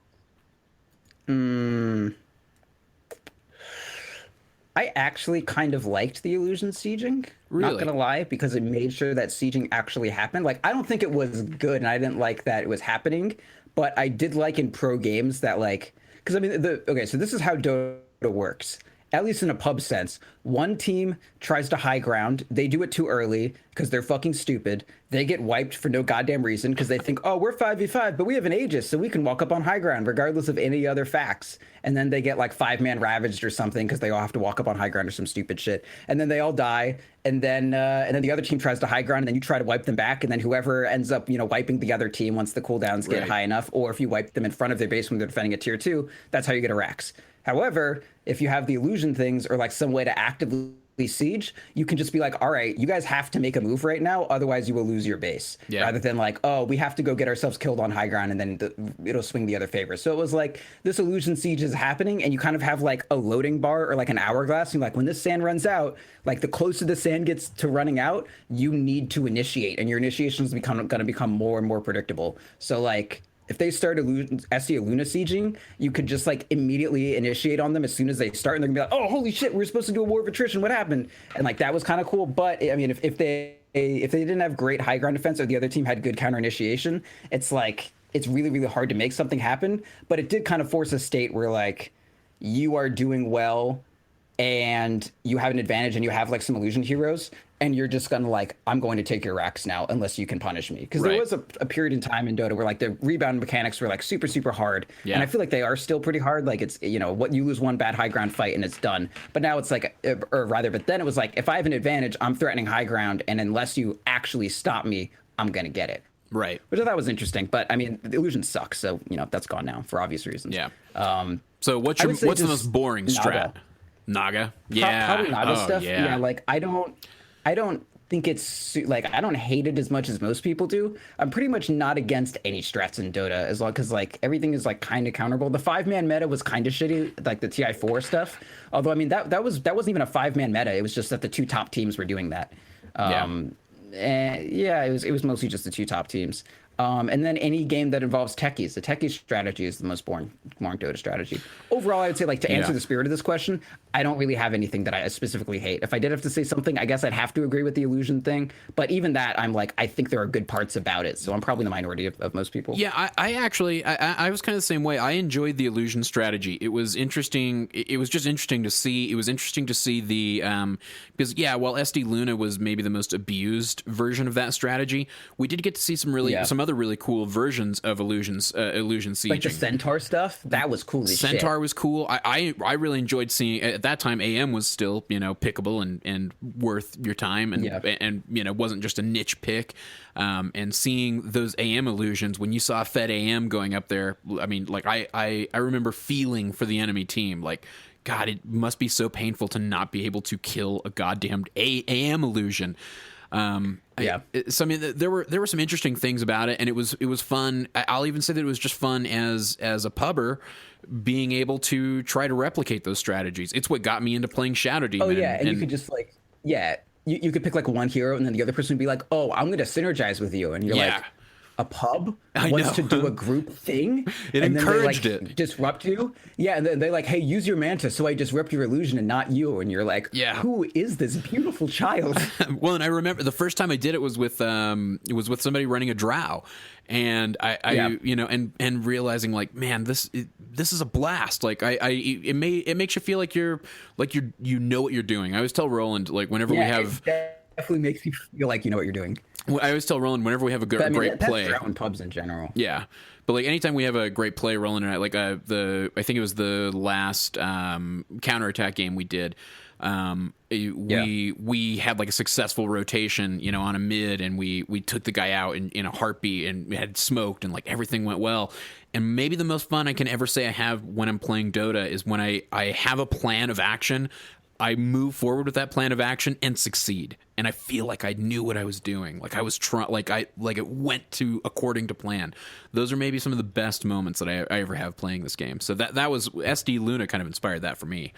Speaker 1: I actually kind of liked the illusion sieging.
Speaker 2: Really?
Speaker 1: Not gonna lie, because it made sure that sieging actually happened. Like, I don't think it was good, and I didn't like that it was happening, but I did like in pro games that, like, because I mean, so this is how Dota works. At least in a pub sense, one team tries to high ground. They do it too early because they're fucking stupid. They get wiped for no goddamn reason because they think, oh, we're 5v5, but we have an Aegis, so we can walk up on high ground regardless of any other facts. And then they get like 5-man ravaged or something because they all have to walk up on high ground or some stupid shit. And then they all die. And then the other team tries to high ground, and then you try to wipe them back. And then whoever ends up, wiping the other team once the cooldowns get high enough, or if you wipe them in front of their base when they're defending a tier 2, that's how you get a Rax. However, if you have the illusion things or like some way to actively siege, you can just be like, all right, you guys have to make a move right now, otherwise you will lose your base. Yeah. Rather than like, oh, we have to go get ourselves killed on high ground and then it'll swing the other favor. So it was like this illusion siege is happening and you kind of have like a loading bar or like an hourglass. And like when this sand runs out, like the closer the sand gets to running out, you need to initiate, and your initiations going to become more and more predictable. So like, if they start SD Luna sieging, you could just like immediately initiate on them as soon as they start, and they're gonna be like, "Oh, holy shit, we were supposed to do a war of attrition. What happened?" And like that was kind of cool. But I mean, if they didn't have great high ground defense or the other team had good counter initiation, it's like it's really really hard to make something happen. But it did kind of force a state where like you are doing well and you have an advantage and you have like some illusion heroes, and you're just gonna like, I'm going to take your racks now unless you can punish me. Because there was a period in time in Dota where like the rebound mechanics were like super, super hard. Yeah. And I feel like they are still pretty hard. Like it's, what you lose one bad high ground fight and it's done. But now it's like, but then it was like, if I have an advantage, I'm threatening high ground. And unless you actually stop me, I'm going to get it.
Speaker 2: Right.
Speaker 1: Which I thought was interesting. But I mean, the illusion sucks. So, that's gone now for obvious reasons.
Speaker 2: Yeah. So what's the most boring strat? Naga? Yeah.
Speaker 1: Probably Naga stuff.
Speaker 2: Yeah.
Speaker 1: Like I don't think it's like, I don't hate it as much as most people do. I'm pretty much not against any strats in Dota as long because like everything is like kind of counterable. The 5-man meta was kind of shitty, like the TI4 stuff. Although I mean that wasn't even a 5-man meta. It was just that the two top teams were doing that. And it was mostly just the two top teams. And then any game that involves techies. The techie strategy is the most boring Dota strategy. Overall, I would say, like, to answer the spirit of this question, I don't really have anything that I specifically hate. If I did have to say something, I guess I'd have to agree with the illusion thing. But even that, I'm like, I think there are good parts about it. So I'm probably the minority of most people.
Speaker 2: Yeah, I actually, I was kind of the same way. I enjoyed the illusion strategy. It was interesting. It was just interesting to see. It was interesting to see the, because, while SD Luna was maybe the most abused version of that strategy, we did get to see some other really cool versions of illusion sieging.
Speaker 1: Like the Centaur stuff, that was cool as shit.
Speaker 2: Centaur was cool. I really enjoyed seeing, at that time, AM was still, pickable and worth your time and wasn't just a niche pick. And seeing those AM illusions, when you saw Fed AM going up there, I mean, like, I remember feeling for the enemy team, like, God, it must be so painful to not be able to kill a goddamn AM illusion. So I mean, there were some interesting things about it, and it was fun. I'll even say that it was just fun as a pubber, being able to try to replicate those strategies. It's what got me into playing Shadow Demon.
Speaker 1: Oh yeah, and you could just like you could pick like one hero, and then the other person would be like, "Oh, I'm going to synergize with you," and you're like, a pub wants to do a group thing.
Speaker 2: It
Speaker 1: and
Speaker 2: encouraged
Speaker 1: then they, like,
Speaker 2: it.
Speaker 1: Disrupt you. Yeah, and then they're like, hey, use your mantis so I disrupt your illusion and not you. And you're like, who is this beautiful child?
Speaker 2: Well, and I remember the first time I did it was with somebody running a drow. And I and realizing, like, man, this is a blast. Like it makes you feel like you know what you're doing. I always tell Roland, like, whenever we have,
Speaker 1: it definitely makes you feel like you know what you're doing.
Speaker 2: I always tell Roland, whenever we have a great play,
Speaker 1: that's in pubs in general.
Speaker 2: Yeah, but like anytime we have a great play, Roland and I, like I think it was the last counterattack game we did. We had like a successful rotation, on a mid, and we took the guy out in a heartbeat, and we had smoked, and like everything went well. And maybe the most fun I can ever say I have when I'm playing Dota is when I have a plan of action. I move forward with that plan of action and succeed, and I feel like I knew what I was doing. Like I was it went to according to plan. Those are maybe some of the best moments that I ever have playing this game. So that was SD Luna kind of inspired that for me.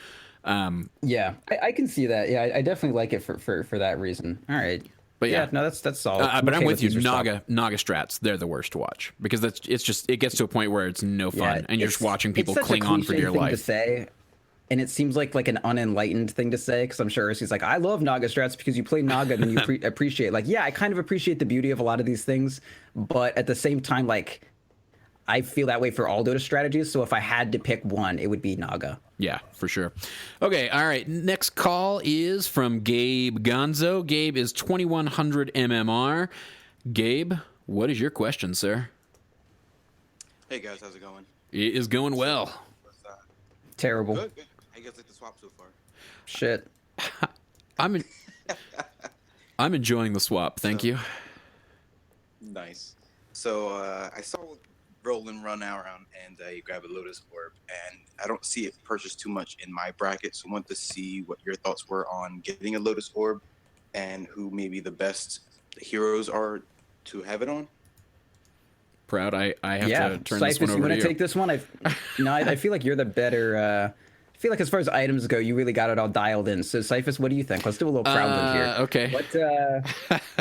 Speaker 1: I can see that. Yeah, I definitely like it for that reason. All right.
Speaker 2: But
Speaker 1: no, that's solid.
Speaker 2: But I'm with you. Naga strats, they're the worst to watch, because it gets to a point where it's no fun, and you're just watching people cling on for dear life.
Speaker 1: To say, and it seems like an unenlightened thing to say, because I'm sure he's like, I love Naga strats because you play Naga and you appreciate. Like, yeah, I kind of appreciate the beauty of a lot of these things, but at the same time, like, I feel that way for all Dota strategies. So if I had to pick one, it would be Naga.
Speaker 2: Yeah, for sure. Okay, all right. Next call is from Gabe Gonzo. Gabe is 2100 MMR. Gabe, what is your question, sir?
Speaker 6: Hey guys, how's it going?
Speaker 2: It is going well.
Speaker 1: Terrible.
Speaker 6: Good. How you guys like the swap so far?
Speaker 1: Shit.
Speaker 2: I'm enjoying the swap. Thank you.
Speaker 6: Nice. So I saw Roland run around and you grab a Lotus Orb, and I don't see it purchased too much in my bracket, so I want to see what your thoughts were on getting a Lotus Orb and who maybe the best heroes are to have it on.
Speaker 2: Proud, I have to turn this one over to you.
Speaker 1: You want to take this one? I feel like you're the better... I feel like as far as items go, you really got it all dialed in. So, Cyphus, what do you think? Let's do a little Proudland here.
Speaker 2: Okay.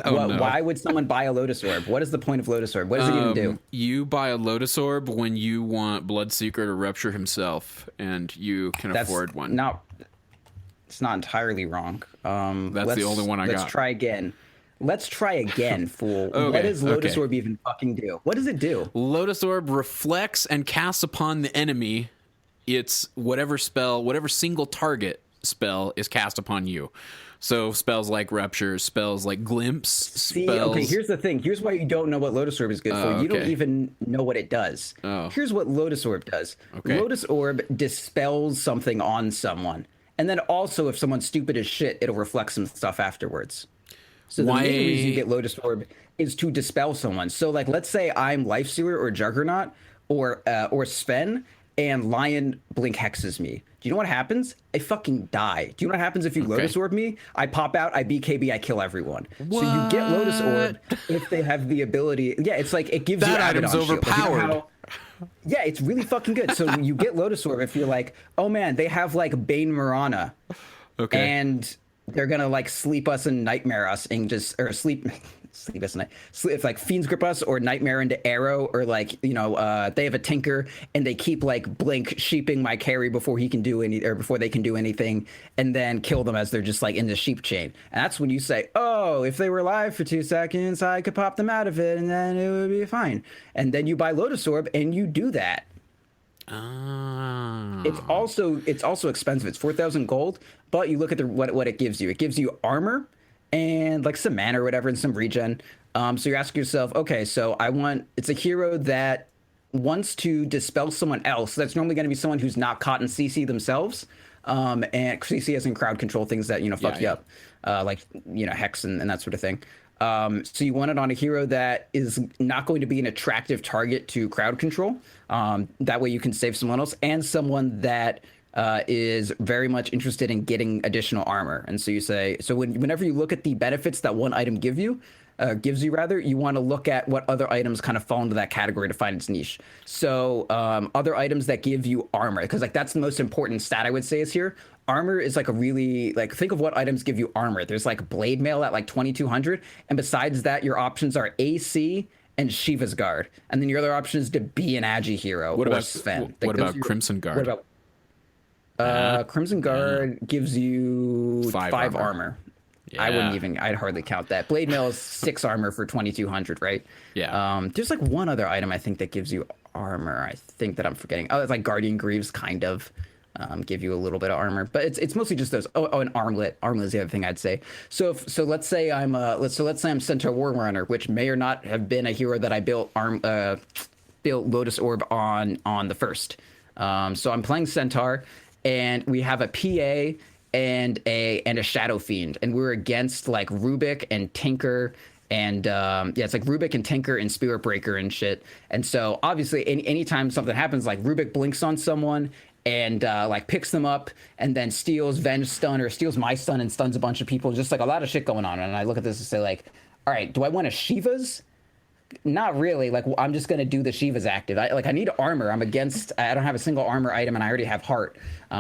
Speaker 1: Why would someone buy a Lotus Orb? What is the point of Lotus Orb? What does it even do?
Speaker 2: You buy a Lotus Orb when you want Bloodseeker to rupture himself, and you can afford one.
Speaker 1: It's not entirely wrong.
Speaker 2: That's the only one I got.
Speaker 1: Let's try again, fool. Okay, what does Lotus Orb even fucking do? What does it do?
Speaker 2: Lotus Orb reflects and casts upon the enemy. It's whatever single target spell is cast upon you. So spells like Rupture, spells like Glimpse, spells...
Speaker 1: Okay, here's the thing. Here's why you don't know what Lotus Orb is good for. You don't even know what it does. Here's what Lotus Orb does.
Speaker 2: Okay.
Speaker 1: Lotus Orb dispels something on someone. And then also, if someone's stupid as shit, it'll reflect some stuff afterwards. So the main reason you get Lotus Orb is to dispel someone. So, like, let's say I'm Lifestealer or Juggernaut or Sven, and Lion blink hexes me. Do you know what happens? I fucking die. Do you know what happens if you Lotus Orb me? I pop out, I BKB, I kill everyone.
Speaker 2: What?
Speaker 1: So you get Lotus Orb if they have the ability. Yeah, it's like it gives
Speaker 2: that
Speaker 1: you
Speaker 2: item's
Speaker 1: Abaddon
Speaker 2: overpowered.
Speaker 1: Shield. Yeah, it's really fucking good. So you get Lotus Orb if you're like, oh man, they have like Bane Marana.
Speaker 2: Okay.
Speaker 1: And they're gonna like sleep us and nightmare us and sleep Sleepless Night. If like Fiend's Grip Us or Nightmare into Arrow, or like, you know, they have a Tinker and they keep like Blink sheeping my carry before he can do before they can do anything, and then kill them as they're just like in the sheep chain. And that's when you say, oh, if they were alive for 2 seconds, I could pop them out of it and then it would be fine. And then you buy Lotus Orb and you do that. It's also expensive. It's 4,000 gold, but you look at what it gives you. It gives you armor and like some mana or whatever, and some regen. So you're asking yourself, okay, so it's a hero that wants to dispel someone else. That's normally going to be someone who's not caught in CC themselves. And CC as in crowd control, things that, you know, fuck you up, like, you know, Hex and that sort of thing. So you want it on a hero that is not going to be an attractive target to crowd control. That way you can save someone else, and someone that is very much interested in getting additional armor. And so you say, so whenever you look at the benefits that one item gives you, you want to look at what other items kind of fall into that category to find its niche. So other items that give you armor, because like that's the most important stat I would say is here. Armor is like a really, like, think of what items give you armor. There's like Blade Mail at like 2,200, and besides that, your options are AC and Shiva's Guard, and then your other option is to be an Agi hero.
Speaker 2: What
Speaker 1: or
Speaker 2: about
Speaker 1: Sven.
Speaker 2: What about Crimson Guard?
Speaker 1: What about Crimson Guard gives you 5 armor. Yeah. I'd hardly count that. Blade Mail is 6 armor for 2,200, right?
Speaker 2: Yeah.
Speaker 1: There's like one other item I think that gives you armor. I think that I'm forgetting. Oh, it's like Guardian Greaves kind of give you a little bit of armor, but it's mostly just those. Oh, an armlet. Armlet is the other thing I'd say. So let's say I'm Centaur Warrunner, which may or not have been a hero that I built Lotus Orb on the first. So I'm playing Centaur, and we have a PA and a Shadow Fiend, and we're against like Rubik and Tinker, and it's like Rubik and Tinker and Spirit Breaker and shit. And so obviously anytime something happens, like Rubik blinks on someone and like picks them up and then steals Venge stun or steals my stun and stuns a bunch of people, just like a lot of shit going on. And I look at this and say like, all right, do I want a Shiva's? Not really. Like, I'm just going to do the Shiva's active. I need armor. I don't have a single armor item, and I already have heart.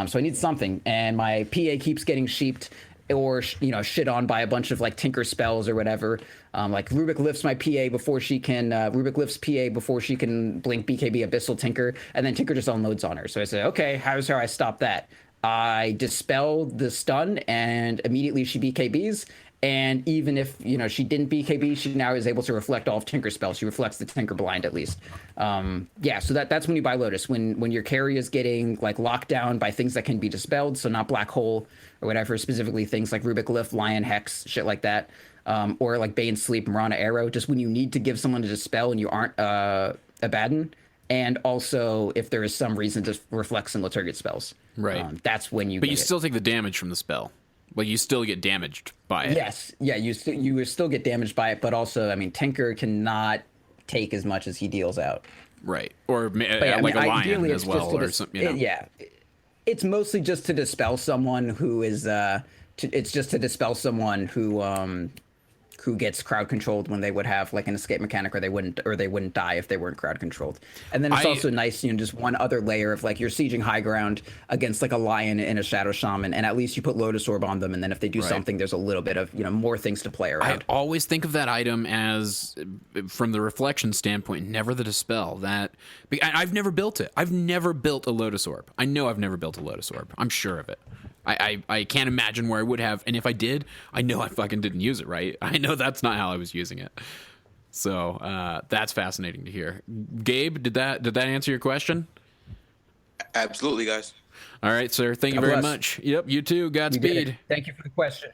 Speaker 1: So I need something. And my PA keeps getting sheeped or, you know, shit on by a bunch of like Tinker spells or whatever. Like Rubik lifts my PA before she can, Rubik lifts PA before she can blink BKB Abyssal Tinker. And then Tinker just unloads on her. So I say, okay, how's how I stop that? I dispel the stun and immediately she BKBs. And even if, you know, she didn't BKB, she now is able to reflect all of Tinker spells. She reflects the Tinker blind at least. So that's when you buy Lotus. When your carry is getting like locked down by things that can be dispelled, so not Black Hole or whatever, specifically things like Rubik Lift, Lion Hex, shit like that. Or like Bane Sleep, Marana Arrow, just when you need to give someone to dispel and you aren't Abaddon. And also if there is some reason to reflect some Liturgic spells.
Speaker 2: Right.
Speaker 1: That's when you
Speaker 2: But you still take the damage from the spell. Like, you still get damaged by it.
Speaker 1: Yes. Yeah, you will still get damaged by it, but also, I mean, Tinker cannot take as much as he deals out.
Speaker 2: Right. Or
Speaker 1: yeah,
Speaker 2: like a lion as well, or something, you know?
Speaker 1: Yeah. It's mostly just to dispel someone who is, it's just to dispel someone who gets crowd controlled when they would have like an escape mechanic, or they wouldn't die if they weren't crowd controlled. And then it's also nice, you know, just one other layer of like you're sieging high ground against like a lion and a shadow shaman, and at least you put Lotus Orb on them, and then if they do something, there's a little bit of, you know, more things to play around.
Speaker 2: I always think of that item as, from the reflection standpoint, never the dispel. I've never built it. I've never built a Lotus Orb. I know I've never built a Lotus Orb. I'm sure of it. I can't imagine where I would have, and if I did, I know I fucking didn't use it right. I know that's not how I was using it. So that's fascinating to hear. Gabe, did that answer your question?
Speaker 6: Absolutely, guys.
Speaker 2: All right, sir. Thank you very much. Yep, you too. Godspeed.
Speaker 1: Thank you for the question.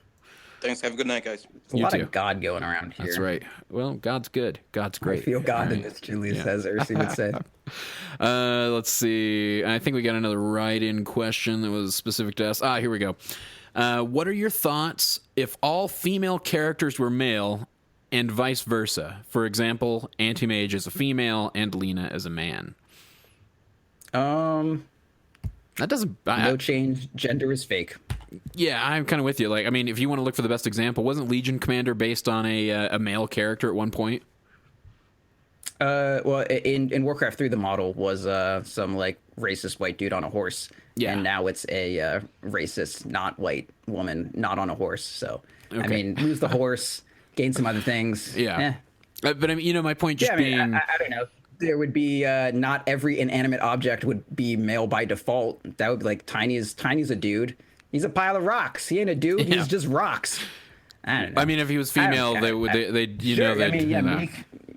Speaker 6: Thanks. Have a good night, guys.
Speaker 1: There's a lot of God going around here.
Speaker 2: That's right. Well, God's good. God's great.
Speaker 1: I feel God in this, Julius says, or he would say.
Speaker 2: Let's see. I think we got another write-in question that was specific to us. Here we go. What are your thoughts if all female characters were male and vice versa? For example, Anti-Mage is a female and Lena is a man. That doesn't...
Speaker 1: No change. Gender is fake.
Speaker 2: Yeah, I'm kind of with you. Like, I mean, if you want to look for the best example, wasn't Legion Commander based on a male character at one point?
Speaker 1: Well, in Warcraft 3, the model was some like racist white dude on a horse. Yeah. And now it's a racist, not white woman, not on a horse. So, okay. I mean, lose the horse, gain some other things.
Speaker 2: Yeah. But I mean, my point just being...
Speaker 1: I don't know. There would be not every inanimate object would be male by default. That would be like Tiny's a dude. He's a pile of rocks. He ain't a dude. He's just rocks. I don't know.
Speaker 2: I mean, if he was female,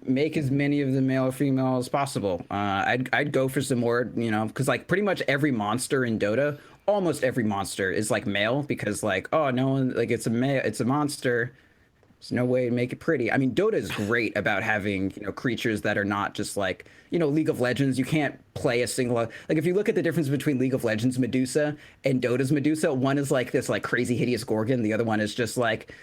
Speaker 1: make as many of the male or female as possible. I'd go for some more, because like pretty much every monster in Dota, almost every monster is like male, because like, oh, no one, like it's a monster. There's no way to make it pretty. I mean, Dota is great about having, creatures that are not just like, League of Legends. You can't play a single, like if you look at the difference between League of Legends Medusa and Dota's Medusa, one is like this like crazy hideous Gorgon. The other one is just like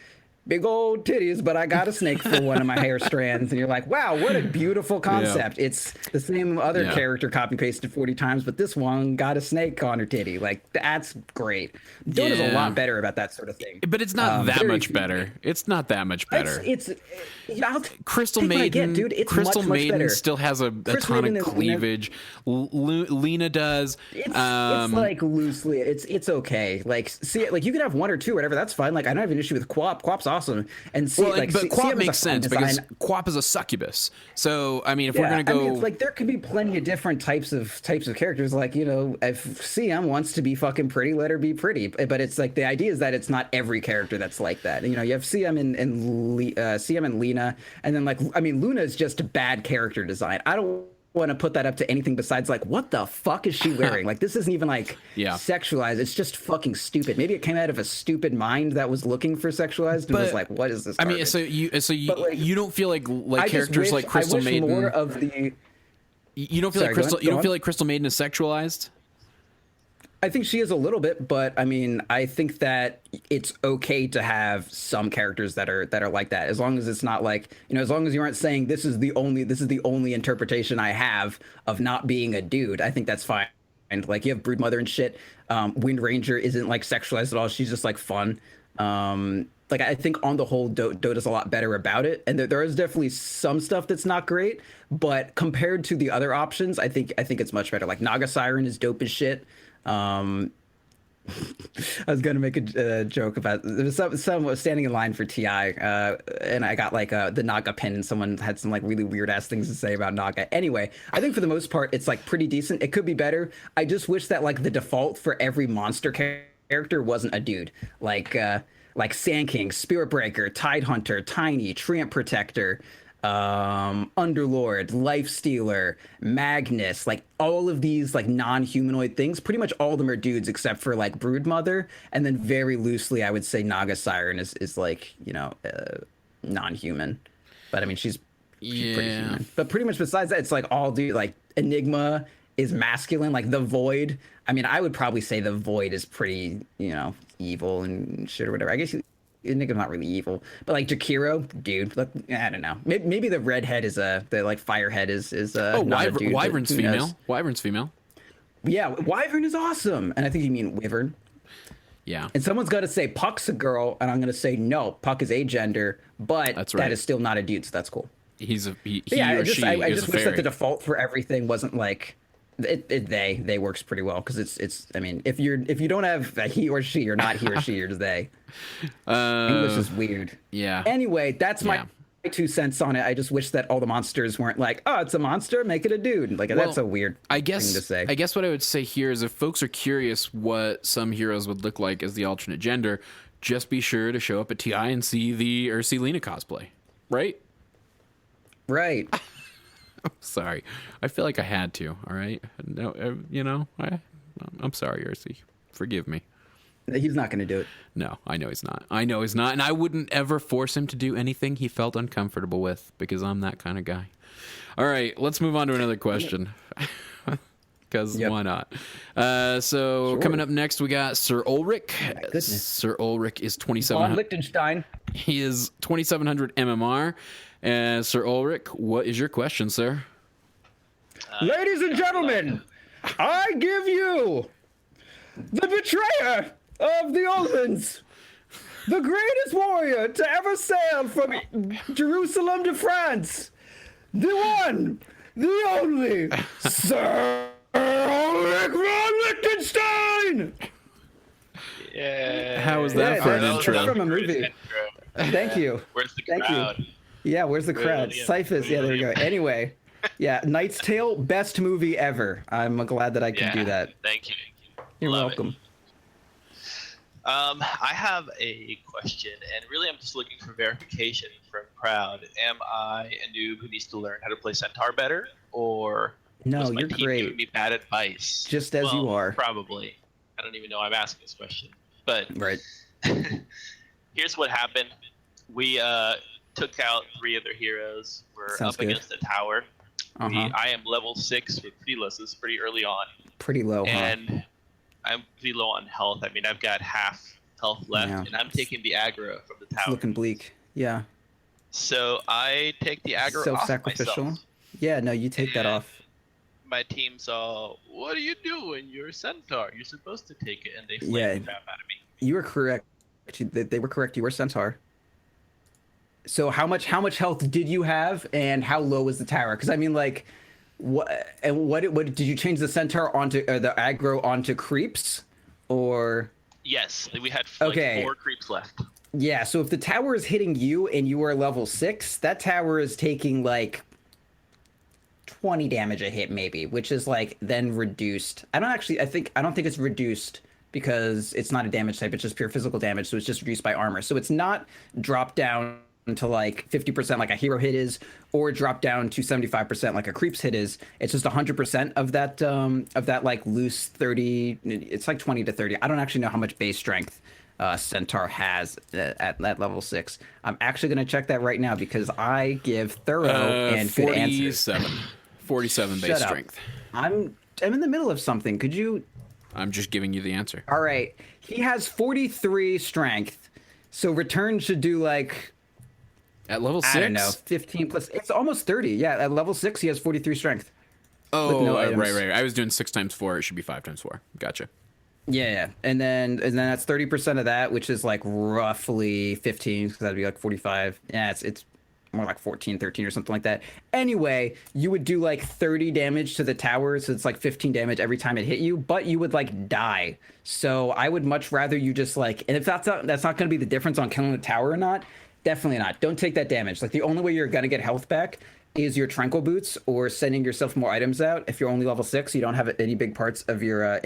Speaker 1: big old titties, but I got a snake for one of my hair strands. And you're like, wow, what a beautiful concept. Yeah. It's the same other character copy pasted 40 times, but this one got a snake on her titty. Like, that's great. Dota's a lot better about that sort of thing.
Speaker 2: But it's not that much better. It's not that much better. Crystal Maiden, dude. It's Crystal Maiden better. Still has a ton of cleavage. Lena does.
Speaker 1: It's like loosely. It's okay. Like, see, like you can have one or two, or whatever. That's fine. Like, I don't have an issue with Quap. Quap's awesome. And see,
Speaker 2: but Quap makes sense because Quap is a succubus. So I mean, if we're gonna go,
Speaker 1: it's like there could be plenty of different types of characters. Like if CM wants to be fucking pretty, let her be pretty. But it's like the idea is that it's not every character that's like that. You have CM and Lena, and then like Luna is just a bad character design. I don't want to put that up to anything besides like what the fuck is she wearing? Like this isn't even like sexualized. It's just fucking stupid. Maybe it came out of a stupid mind that was looking for sexualized and was like, what is this garbage?
Speaker 2: I mean, you don't feel like characters like Crystal Maiden.
Speaker 1: More of the.
Speaker 2: You don't feel like Crystal. You don't feel like Crystal Maiden is sexualized.
Speaker 1: I think she is a little bit, but I mean, I think that it's okay to have some characters that are like that, as long as it's not like, as long as you aren't saying this is the only interpretation I have of not being a dude. I think that's fine. And like you have Broodmother and shit. Wind Ranger isn't like sexualized at all. She's just like fun. Like I think on the whole, Dota's a lot better about it, and there is definitely some stuff that's not great, but compared to the other options, I think it's much better. Like Naga Siren is dope as shit. I was gonna make a joke about there was someone standing in line for TI, and I got like the Naga pin, and someone had some like really weird ass things to say about Naga. Anyway, I think for the most part it's like pretty decent. It could be better. I just wish that like the default for every monster character wasn't a dude, like Sand King, Spirit Breaker, Tide Hunter, Tiny, Treant Protector, Underlord, Life Stealer, Magnus, like all of these like non-humanoid things, pretty much all of them are dudes except for like Broodmother, and then very loosely I would say Naga Siren is like non-human, but I mean she's pretty human. But pretty much besides that it's like all dude. Like Enigma is masculine, like the Void. I mean I would probably say the Void is pretty evil and shit or whatever. I guess Enigma's not really evil, but like Jakiro, dude, look, I don't know. Maybe the redhead is the like firehead is not a dude.
Speaker 2: Wyvern's female. Wyvern's female.
Speaker 1: Yeah, Wyvern is awesome, and I think you mean Wyvern.
Speaker 2: Yeah.
Speaker 1: And someone's got to say Puck's a girl, and I'm going to say no, Puck is agender, but that's right. That is still not a dude, so that's cool.
Speaker 2: He
Speaker 1: I
Speaker 2: or
Speaker 1: just,
Speaker 2: she
Speaker 1: I
Speaker 2: is
Speaker 1: just
Speaker 2: a
Speaker 1: wish
Speaker 2: fairy.
Speaker 1: that the default for everything wasn't like they works pretty well, because it's I mean if you don't have a he or she, you're not he or she, you're they. English is weird.
Speaker 2: Yeah.
Speaker 1: Anyway, that's my 2 cents on it. I just wish that all the monsters weren't like, oh, it's a monster, make it a dude. Like that's a weird thing to say.
Speaker 2: I guess what I would say here is if folks are curious what some heroes would look like as the alternate gender, just be sure to show up at TI and see Lena cosplay. Right?
Speaker 1: Right.
Speaker 2: I'm sorry. I feel like I had to. All right. No, I'm sorry, Ursi. Forgive me.
Speaker 1: He's not going to do it.
Speaker 2: No, I know he's not. And I wouldn't ever force him to do anything he felt uncomfortable with, because I'm that kind of guy. All right, let's move on to another question. Because why not? So coming up next, we got Sir Ulrich. Sir Ulrich is 2700.
Speaker 1: Liechtenstein.
Speaker 2: He is 2700 MMR. Sir Ulrich, what is your question, sir?
Speaker 1: Ladies and gentlemen, I give you the betrayer of the Olvens, the greatest warrior to ever sail from Jerusalem to France, the one, the only, Sir Ulrich von Liechtenstein!
Speaker 4: Yeah.
Speaker 2: How was that for an intro?
Speaker 1: That's from a movie. Thank you.
Speaker 7: Where's the
Speaker 1: Thank
Speaker 7: crowd?
Speaker 1: you. Yeah, where's the crowd? Cyphus. Yeah, there we go. Anyway, yeah, Knight's Tale, best movie ever. I'm glad that I could do that.
Speaker 7: Thank you.
Speaker 1: You're
Speaker 7: Love
Speaker 1: welcome.
Speaker 7: I have a question, and really I'm just looking for verification from Proud. Am I a noob who needs to learn how to play Centaur better, or
Speaker 1: No,
Speaker 7: was my
Speaker 1: you're
Speaker 7: team
Speaker 1: great.
Speaker 7: giving me bad advice?
Speaker 1: Just as you are.
Speaker 7: Probably. I don't even know I'm asking this question. But
Speaker 1: Right.
Speaker 7: here's what happened. We took out 3 of their heroes. We're
Speaker 1: Sounds
Speaker 7: up
Speaker 1: good.
Speaker 7: against a tower.
Speaker 1: Uh-huh.
Speaker 7: I am level 6 with Felis. This is pretty early on.
Speaker 1: Pretty low, huh?
Speaker 7: And I'm pretty low on health. I mean, I've got half health left,
Speaker 1: Yeah.
Speaker 7: and I'm taking the aggro from the
Speaker 1: It's
Speaker 7: tower.
Speaker 1: looking bleak. Yeah.
Speaker 7: So I take the aggro off
Speaker 1: Self-sacrificial.
Speaker 7: myself.
Speaker 1: Yeah, no, you take that
Speaker 7: And
Speaker 1: off.
Speaker 7: My team's all, what are you doing? You're a Centaur. You're supposed to take it. And they flame
Speaker 1: Yeah.
Speaker 7: the crap out of me.
Speaker 1: You were correct. They were correct. You were Centaur. So how much health did you have, and how low was the tower? Because I mean, like, what did you change the Centaur onto, or the aggro onto creeps, or?
Speaker 7: Yes, we had
Speaker 1: Okay.
Speaker 7: 4 creeps left.
Speaker 1: Yeah. So if the tower is hitting you and you are level 6, that tower is taking like 20 damage a hit, maybe, which is like then reduced. I don't think it's reduced because it's not a damage type. It's just pure physical damage. So it's just reduced by armor. So it's not dropped down to like 50% like a hero hit is, or drop down to 75% like a creeps hit is. It's just 100% of that like loose 30. It's like 20 to 30. I don't actually know how much base strength Centaur has at level 6. I'm actually going to check that right now because I give thorough and good answers.
Speaker 2: 47 base
Speaker 1: Shut up.
Speaker 2: strength.
Speaker 1: I'm in the middle of something. Could you?
Speaker 2: I'm just giving you the answer.
Speaker 1: All right. He has 43 strength. So return should do like,
Speaker 2: At level 6?
Speaker 1: I don't know, 15 plus. It's almost 30. Yeah, at level 6, he has 43 strength.
Speaker 2: Oh,
Speaker 1: no items.
Speaker 2: right. I was doing 6 times 4. It should be 5 times 4. Gotcha.
Speaker 1: Yeah. And then that's 30% of that, which is like roughly 15, because that'd be like 45. Yeah, it's more like 14, 13 or something like that. Anyway, you would do like 30 damage to the tower, so it's like 15 damage every time it hit you, but you would like die. So I would much rather you just like, and if that's not going to be the difference on killing the tower or not, definitely not. Don't take that damage. Like the only way you're going to get health back is your tranquil boots or sending yourself more items out. If you're only level 6, you don't have any big parts of your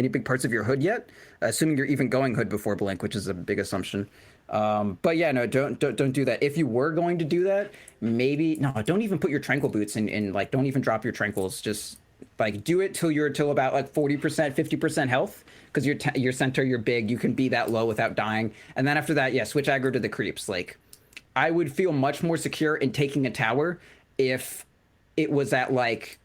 Speaker 1: hood yet, assuming you're even going hood before blink, which is a big assumption. But yeah, no, don't do that. If you were going to do that, don't even put your tranquil boots in, like, don't even drop your tranquils. Just like do it till about like 40%, 50% health, because your centaur, you're big, you can be that low without dying. And then after that, yeah, switch aggro to the creeps. Like, I would feel much more secure in taking a tower if it was at like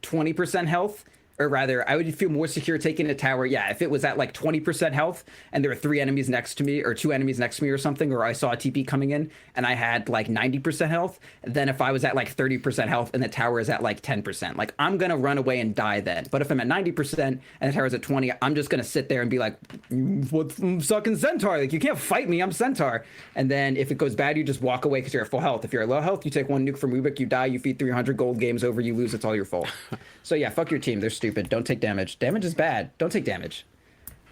Speaker 1: 20% health. Or rather, I would feel more secure taking a tower, yeah, if it was at like 20% health and there were 3 enemies next to me or 2 enemies next to me or something, or I saw a TP coming in and I had like 90% health, then if I was at like 30% health and the tower is at like 10%, like I'm going to run away and die then. But if I'm at 90% and the tower's at 20, I'm just going to sit there and be like, what's sucking Centaur? Like, you can't fight me, I'm Centaur. And then if it goes bad, you just walk away because you're at full health. If you're at low health, you take 1 nuke from Rubik, you die, you feed 300 gold, games over, you lose, it's all your fault. So yeah, fuck your team, they're stupid. Don't take damage. Damage is bad. Don't take damage.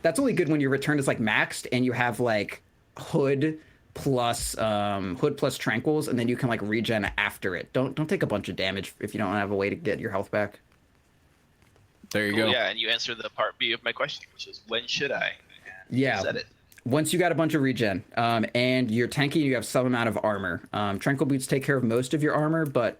Speaker 1: That's only good when your return is like maxed and you have like hood plus tranquils, and then you can like regen after it. Don't take a bunch of damage if you don't have a way to get your health back.
Speaker 2: There you go.
Speaker 7: Yeah, and you answered the part B of my question, which is when should I? And
Speaker 1: Yeah.
Speaker 7: you said it.
Speaker 1: Once you got a bunch of regen, and you're tanky, you have some amount of armor. Tranquil boots take care of most of your armor, but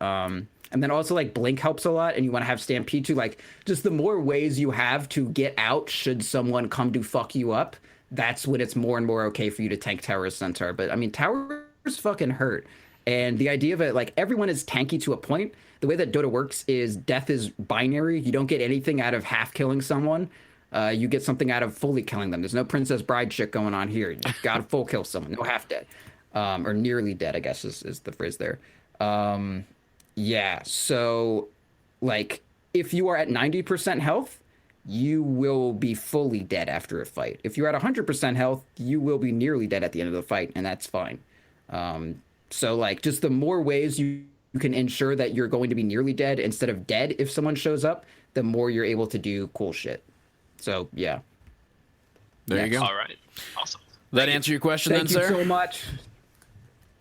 Speaker 1: and then also like blink helps a lot, and you want to have stampede too. Like, just the more ways you have to get out should someone come to fuck you up, that's when it's more and more okay for you to tank tower centaur. But I mean, towers fucking hurt, and the idea of it, like, everyone is tanky to a point. The way that Dota works is death is binary. You don't get anything out of half killing someone. You get something out of fully killing them. There's no Princess Bride shit going on here. You gotta full kill someone, no half dead, or nearly dead, I guess is the phrase there. Yeah, so like if you are at 90% health, you will be fully dead after a fight. If you're at 100% health, you will be nearly dead at the end of the fight, and that's fine. So like, just the more ways you can ensure that you're going to be nearly dead instead of dead if someone shows up, the more you're able to do cool shit. So yeah.
Speaker 2: There you go.
Speaker 7: All right. Awesome.
Speaker 2: That answer your question
Speaker 1: Thank
Speaker 2: then,
Speaker 1: you
Speaker 2: sir?
Speaker 1: so much.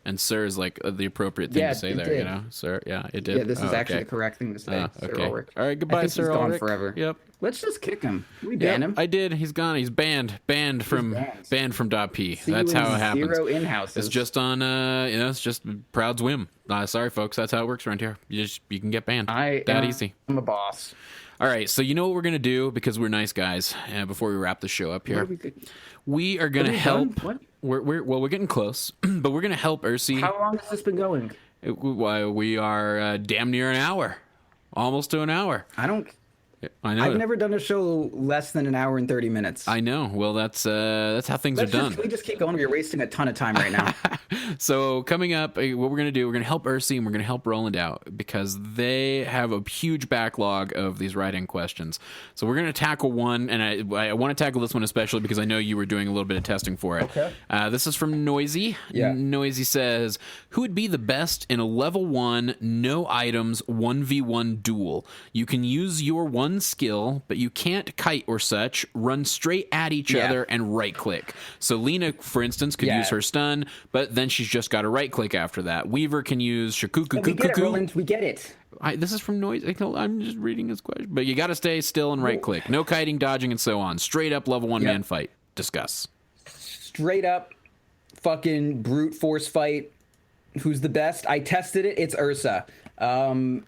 Speaker 2: And sir is like the appropriate thing to say there,
Speaker 1: did.
Speaker 2: you know? Sir, yeah, it did.
Speaker 1: Yeah, this is actually
Speaker 2: okay.
Speaker 1: the correct thing to say. Sir
Speaker 2: Okay.
Speaker 1: Ulrich.
Speaker 2: All right, goodbye,
Speaker 1: I think
Speaker 2: Sir
Speaker 1: he's gone
Speaker 2: Ulrich.
Speaker 1: forever.
Speaker 2: Yep.
Speaker 1: Let's just kick him. We ban him.
Speaker 2: I did. He's gone. He's banned. Banned from DotP.
Speaker 1: See
Speaker 2: That's
Speaker 1: you in
Speaker 2: how it happens.
Speaker 1: 0 in-houses.
Speaker 2: It's just on, it's just Proud's whim. Sorry, folks. That's how it works around here. You can get banned. Easy.
Speaker 1: I'm a boss.
Speaker 2: All right. So you know what we're gonna do because we're nice guys. Before we wrap the show up here, we are gonna help.
Speaker 1: What?
Speaker 2: We're getting close, but we're gonna help Ursi.
Speaker 1: How long has this been going?
Speaker 2: We are damn near an hour, almost to an hour.
Speaker 1: I know. I've never done a show less than an hour and 30 minutes.
Speaker 2: I know. Well, that's how things are done.
Speaker 1: Can we just keep going? We're wasting a ton of time right now.
Speaker 2: So coming up, what we're going to do, we're going to help Ursi and we're going to help Roland out because they have a huge backlog of these write-in questions. So we're going to tackle one, and I want to tackle this one especially because I know you were doing a little bit of testing for it.
Speaker 1: Okay.
Speaker 2: This is from Noisy.
Speaker 1: Yeah.
Speaker 2: Noisy says, who would be the best in a level 1, no items, 1v1 duel? You can use your one skill, but you can't kite or such, run straight at each other and right click. So Lena, for instance, could use her stun, but then she's just got to right click after that. Weaver can use Shakuku.
Speaker 1: We get it, Roland. We get it.
Speaker 2: This is from Noise. I'm just reading his question. But you got to stay still and right click. No kiting, dodging, and so on. Straight up level 1 man fight. Discuss.
Speaker 1: Straight up fucking brute force fight. Who's the best? I tested it. It's Ursa.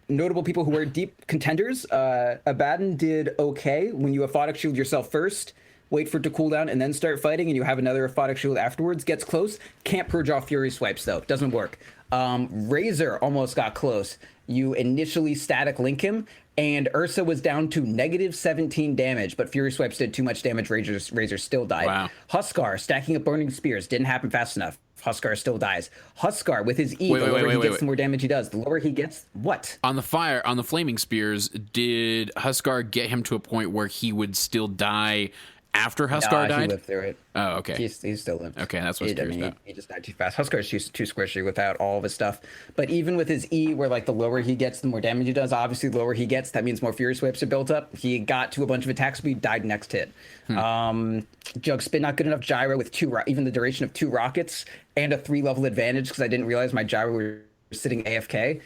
Speaker 1: Notable people who are deep contenders. Abaddon did okay when you aphotic shield yourself first, wait for it to cool down, and then start fighting, and you have another aphotic shield afterwards. Gets close. Can't purge off Fury Swipes, though. Doesn't work. Razor almost got close. You initially static link him, and Ursa was down to -17 damage, but Fury Swipes did too much damage. Razor still died.
Speaker 2: Wow.
Speaker 1: Huskar stacking up Burning Spears didn't happen fast enough. Huskar still dies. Huskar with his E, the lower he gets, the more damage he does. The lower he gets, what?
Speaker 2: On the flaming spears, did Huskar get him to a point where he would still die after Huskar died?
Speaker 1: He lived through it.
Speaker 2: Oh, okay.
Speaker 1: He still lived.
Speaker 2: Okay, that's what I was curious about.
Speaker 1: He just died too fast. Huskar's too squishy without all of his stuff. But even with his E, where like the lower he gets, the more damage he does. Obviously, the lower he gets, that means more Fury Swipes are built up. He got to a bunch of attack speed, died next hit. Jug Spin, not good enough. Gyro with even the duration of 2 rockets and a 3-level advantage because I didn't realize my Gyro were sitting AFK.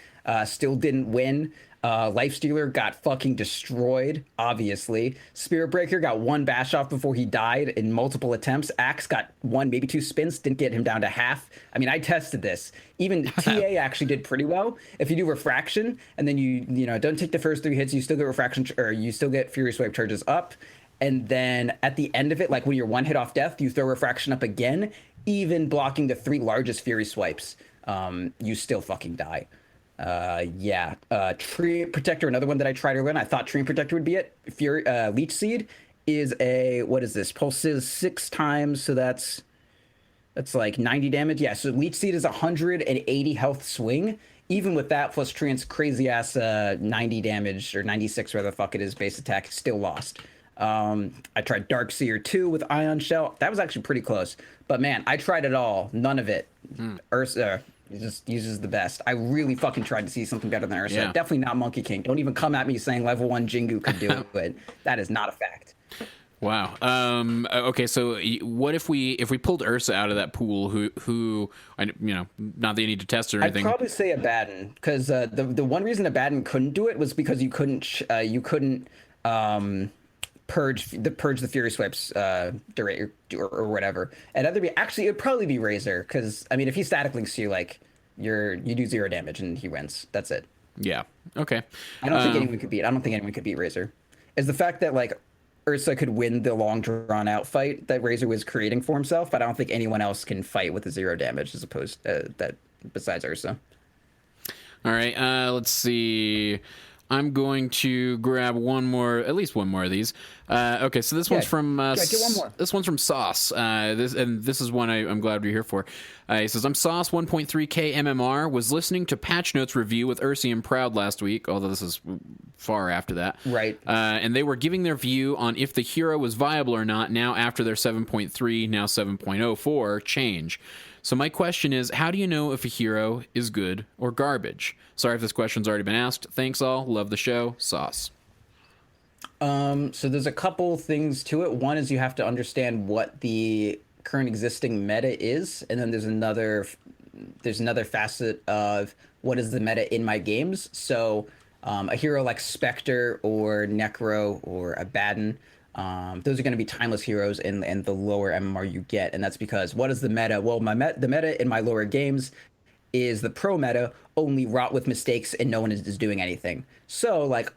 Speaker 1: Still didn't win. Lifestealer got fucking destroyed, obviously. Spirit Breaker got 1 bash off before he died in multiple attempts. Axe got 1, maybe 2 spins, didn't get him down to half. I mean, I tested this. Even TA actually did pretty well. If you do Refraction and then you don't take the first 3 hits, you still get Refraction, or you still get Fury Swipe charges up. And then at the end of it, like when you're 1 hit off death, you throw Refraction up again, even blocking the 3 largest Fury Swipes. You still fucking die. Tree Protector, another one that I tried to win. I thought Tree Protector would be it. Leech Seed is what is this? Pulses 6 times, so that's like 90 damage. Yeah, so Leech Seed is 180 health swing. Even with that, plus Treant's crazy ass 90 damage, or 96 whatever the fuck it is, base attack, still lost. I tried Dark Seer 2 with Ion Shell. That was actually pretty close. But man, I tried it all. None of it. Ursa just uses the best. I really fucking tried to see something better than Ursa.
Speaker 2: Yeah.
Speaker 1: Definitely not Monkey King. Don't even come at me saying level 1 Jingu could do it. That is not a fact.
Speaker 2: Wow. Okay. So what if we pulled Ursa out of that pool? Who not that you need to test or anything.
Speaker 1: I'd probably say Abaddon, because the one reason Abaddon couldn't do it was because you couldn't purge the Fury Swipes or whatever. And it'd probably be Razor, because I mean if he static links you, like you do 0 damage and he wins. That's it.
Speaker 2: Yeah. Okay.
Speaker 1: I don't think anyone could beat Razor. Is the fact that like Ursa could win the long drawn out fight that Razor was creating for himself, but I don't think anyone else can fight with the 0 damage as opposed that besides Ursa.
Speaker 2: All right. Let's see. I'm going to grab at least one more of these. Okay, so this one's from
Speaker 1: get one more.
Speaker 2: This one's from Sauce. This is one I'm glad we're here for. He says, "I'm Sauce 1.3K MMR. Was listening to Patch Notes review with Ursi and Proud last week, although this is far after that.
Speaker 1: Right.
Speaker 2: And they were giving their view on if the hero was viable or not. Now after their 7.3, now 7.04 change." So my question is, how do you know if a hero is good or garbage? Sorry if this question's already been asked. Thanks all. Love the show. Sauce.
Speaker 1: So there's a couple things to it. One is you have to understand what the current existing meta is, and then there's another there's another facet of what is the meta in my games. So a hero like Spectre or Necro or Abaddon, those are going to be timeless heroes in the lower MMR you get, and that's because what is the meta? Well, the meta in my lower games is the pro meta, only wrought with mistakes and no one is doing anything. So like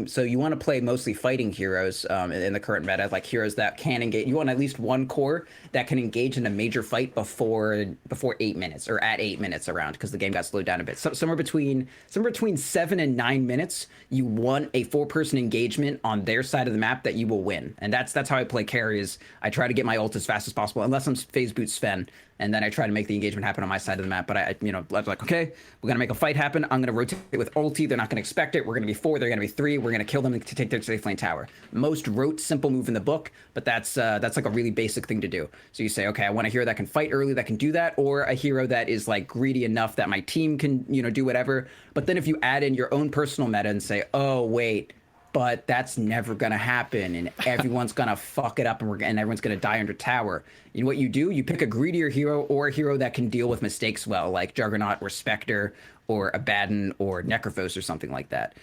Speaker 1: so you want to play mostly fighting heroes in the current meta, like heroes that can engage. You want at least one core that can engage in a major fight before 8 minutes or at 8 minutes around, because the game got slowed down a bit. So somewhere between 7 and 9 minutes, you want a 4-person engagement on their side of the map that you will win. And that's how I play carries. I try to get my ult as fast as possible, unless I'm phase boot Sven, and then I try to make the engagement happen on my side of the map. But I was like, okay, we're gonna make a fight happen. I'm gonna rotate with ulti. They're not gonna expect it. We're gonna be 4. They're gonna be 3. We're gonna kill them to take their safe lane tower. Most rote simple move in the book, but that's like a really basic thing to do. So you say, okay, I want a hero that can fight early, that can do that, or a hero that is like greedy enough that my team can do whatever. But then if you add in your own personal meta and say, oh wait, but that's never gonna happen, and everyone's gonna fuck it up, and everyone's gonna die under tower. You know what you do? You pick a greedier hero or a hero that can deal with mistakes well, like Juggernaut or Spectre or Abaddon or Necrophos or something like that.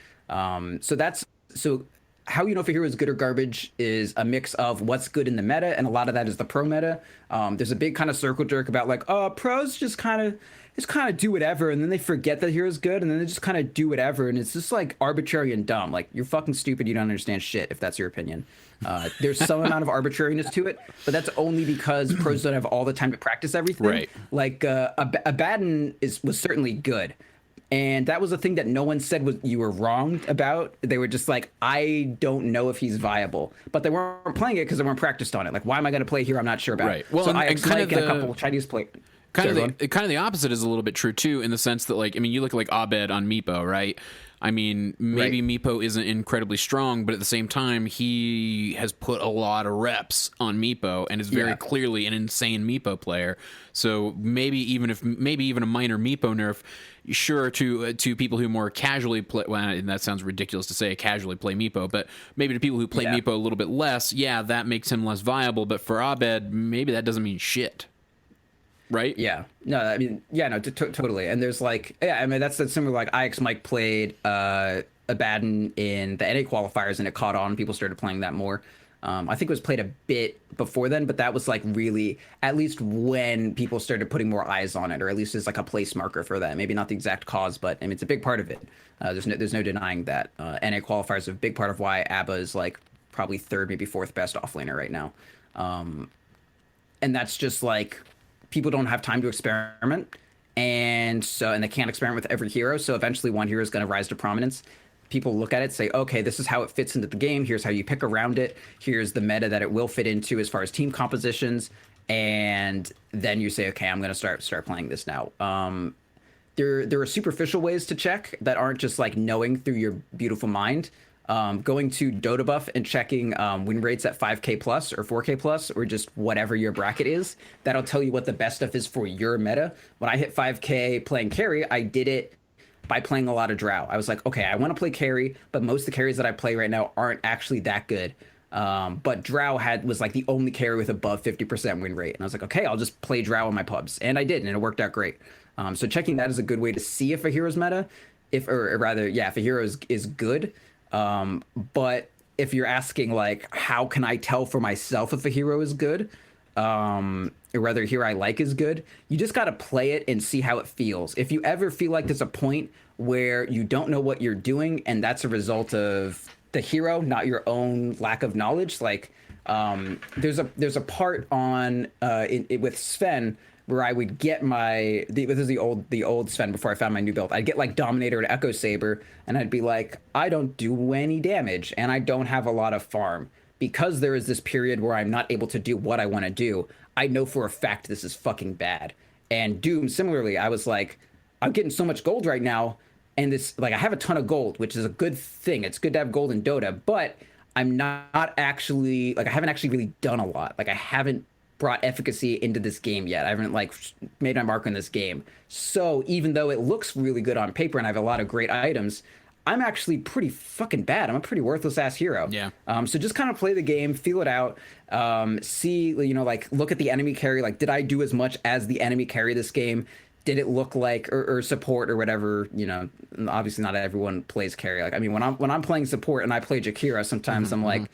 Speaker 1: So how you know if a hero is good or garbage is a mix of what's good in the meta, and a lot of that is the pro meta. There's a big kind of circle jerk about like, oh, pros just kind of do whatever, and then they forget that the hero's good, and then they just kind of do whatever, and it's just like arbitrary and dumb. Like, you're fucking stupid, you don't understand shit, if that's your opinion. There's some amount of arbitrariness to it, but that's only because pros don't have all the time to practice everything.
Speaker 2: Right.
Speaker 1: Like Abaddon was certainly good, and that was a thing that no one said you were wrong about. They were just like, I don't know if he's viable, but they weren't playing it because they weren't practiced on it. Like, why am I going to play here I'm not sure about?
Speaker 2: Right. Well,
Speaker 1: so
Speaker 2: and kind of
Speaker 1: a couple Chinese play.
Speaker 2: Kind of the opposite is a little bit true too, in the sense that, like, I mean, you look at like Abed on Meepo, right? I mean, maybe right. Meepo isn't incredibly strong, but at the same time, he has put a lot of reps on Meepo and is very clearly an insane Meepo player. So maybe even a minor Meepo nerf, sure, to people who more casually play, well, and that sounds ridiculous to say casually play Meepo, but maybe to people who play Meepo a little bit less, that makes him less viable. But for Abed, maybe that doesn't mean shit. Right? Yeah. No, I mean, totally. And there's like, I mean, that's similar. Like IX Mike played Abaddon in the NA qualifiers, and it caught on. People started playing that more. I think it was played a bit before then, but that was like really, at least when people started putting more eyes on it, or at least as like a place marker for that. Maybe not the exact cause, but I mean, it's a big part of it. There's no denying that. NA qualifiers are a big part of why ABBA is like probably 3rd, maybe 4th best offlaner right now. And that's just like, people don't have time to experiment, and they can't experiment with every hero. So eventually one hero is going to rise to prominence. People look at it, say, okay, this is how it fits into the game. Here's how you pick around it. Here's the meta that it will fit into as far as team compositions. And then you say, okay, I'm going to start playing this now. There are superficial ways to check that aren't just like knowing through your beautiful mind. Going to Dota Buff and checking win rates at 5k plus or 4k plus, or just whatever your bracket is. That'll tell you what the best stuff is for your meta. When I hit 5k playing carry, I did it by playing a lot of Drow. I was like, okay, I want to play carry, but most of the carries that I play right now aren't actually that good. But Drow was like the only carry with above 50% win rate. And I was like, okay, I'll just play Drow on my pubs. And I did, and it worked out great. So checking that is a good way to see if a hero's meta, if a hero is good. But if you're asking like, how can I tell for myself if a hero is good, or whether a hero I like is good, you just got to play it and see how it feels. If you ever feel like there's a point where you don't know what you're doing, and that's a result of the hero, not your own lack of knowledge, like there's a part on with Sven where I would get this is the old Sven before I found my new build. I'd get like Dominator and Echo Saber, and I'd be like, I don't do any damage, and I don't have a lot of farm. Because there is this period where I'm not able to do what I want to do, I know for a fact this is fucking bad. And Doom, similarly, I was like, I'm getting so much gold right now, and this, like, I have a ton of gold, which is a good thing. It's good to have gold in Dota, but I'm not actually, like, I haven't actually really done a lot. Like, I haven't brought efficacy into this game yet. I haven't like made my mark on this game. So even though it looks really good on paper and I have a lot of great items, I'm actually pretty fucking bad. I'm a pretty worthless ass hero. Yeah. So just kind of play the game, feel it out, see, like look at the enemy carry. Like, did I do as much as the enemy carry this game?
Speaker 1: did it look like, or support or whatever, you know, obviously not everyone plays carry. Like, I mean, when I'm playing support and I play Jakira, sometimes I'm like,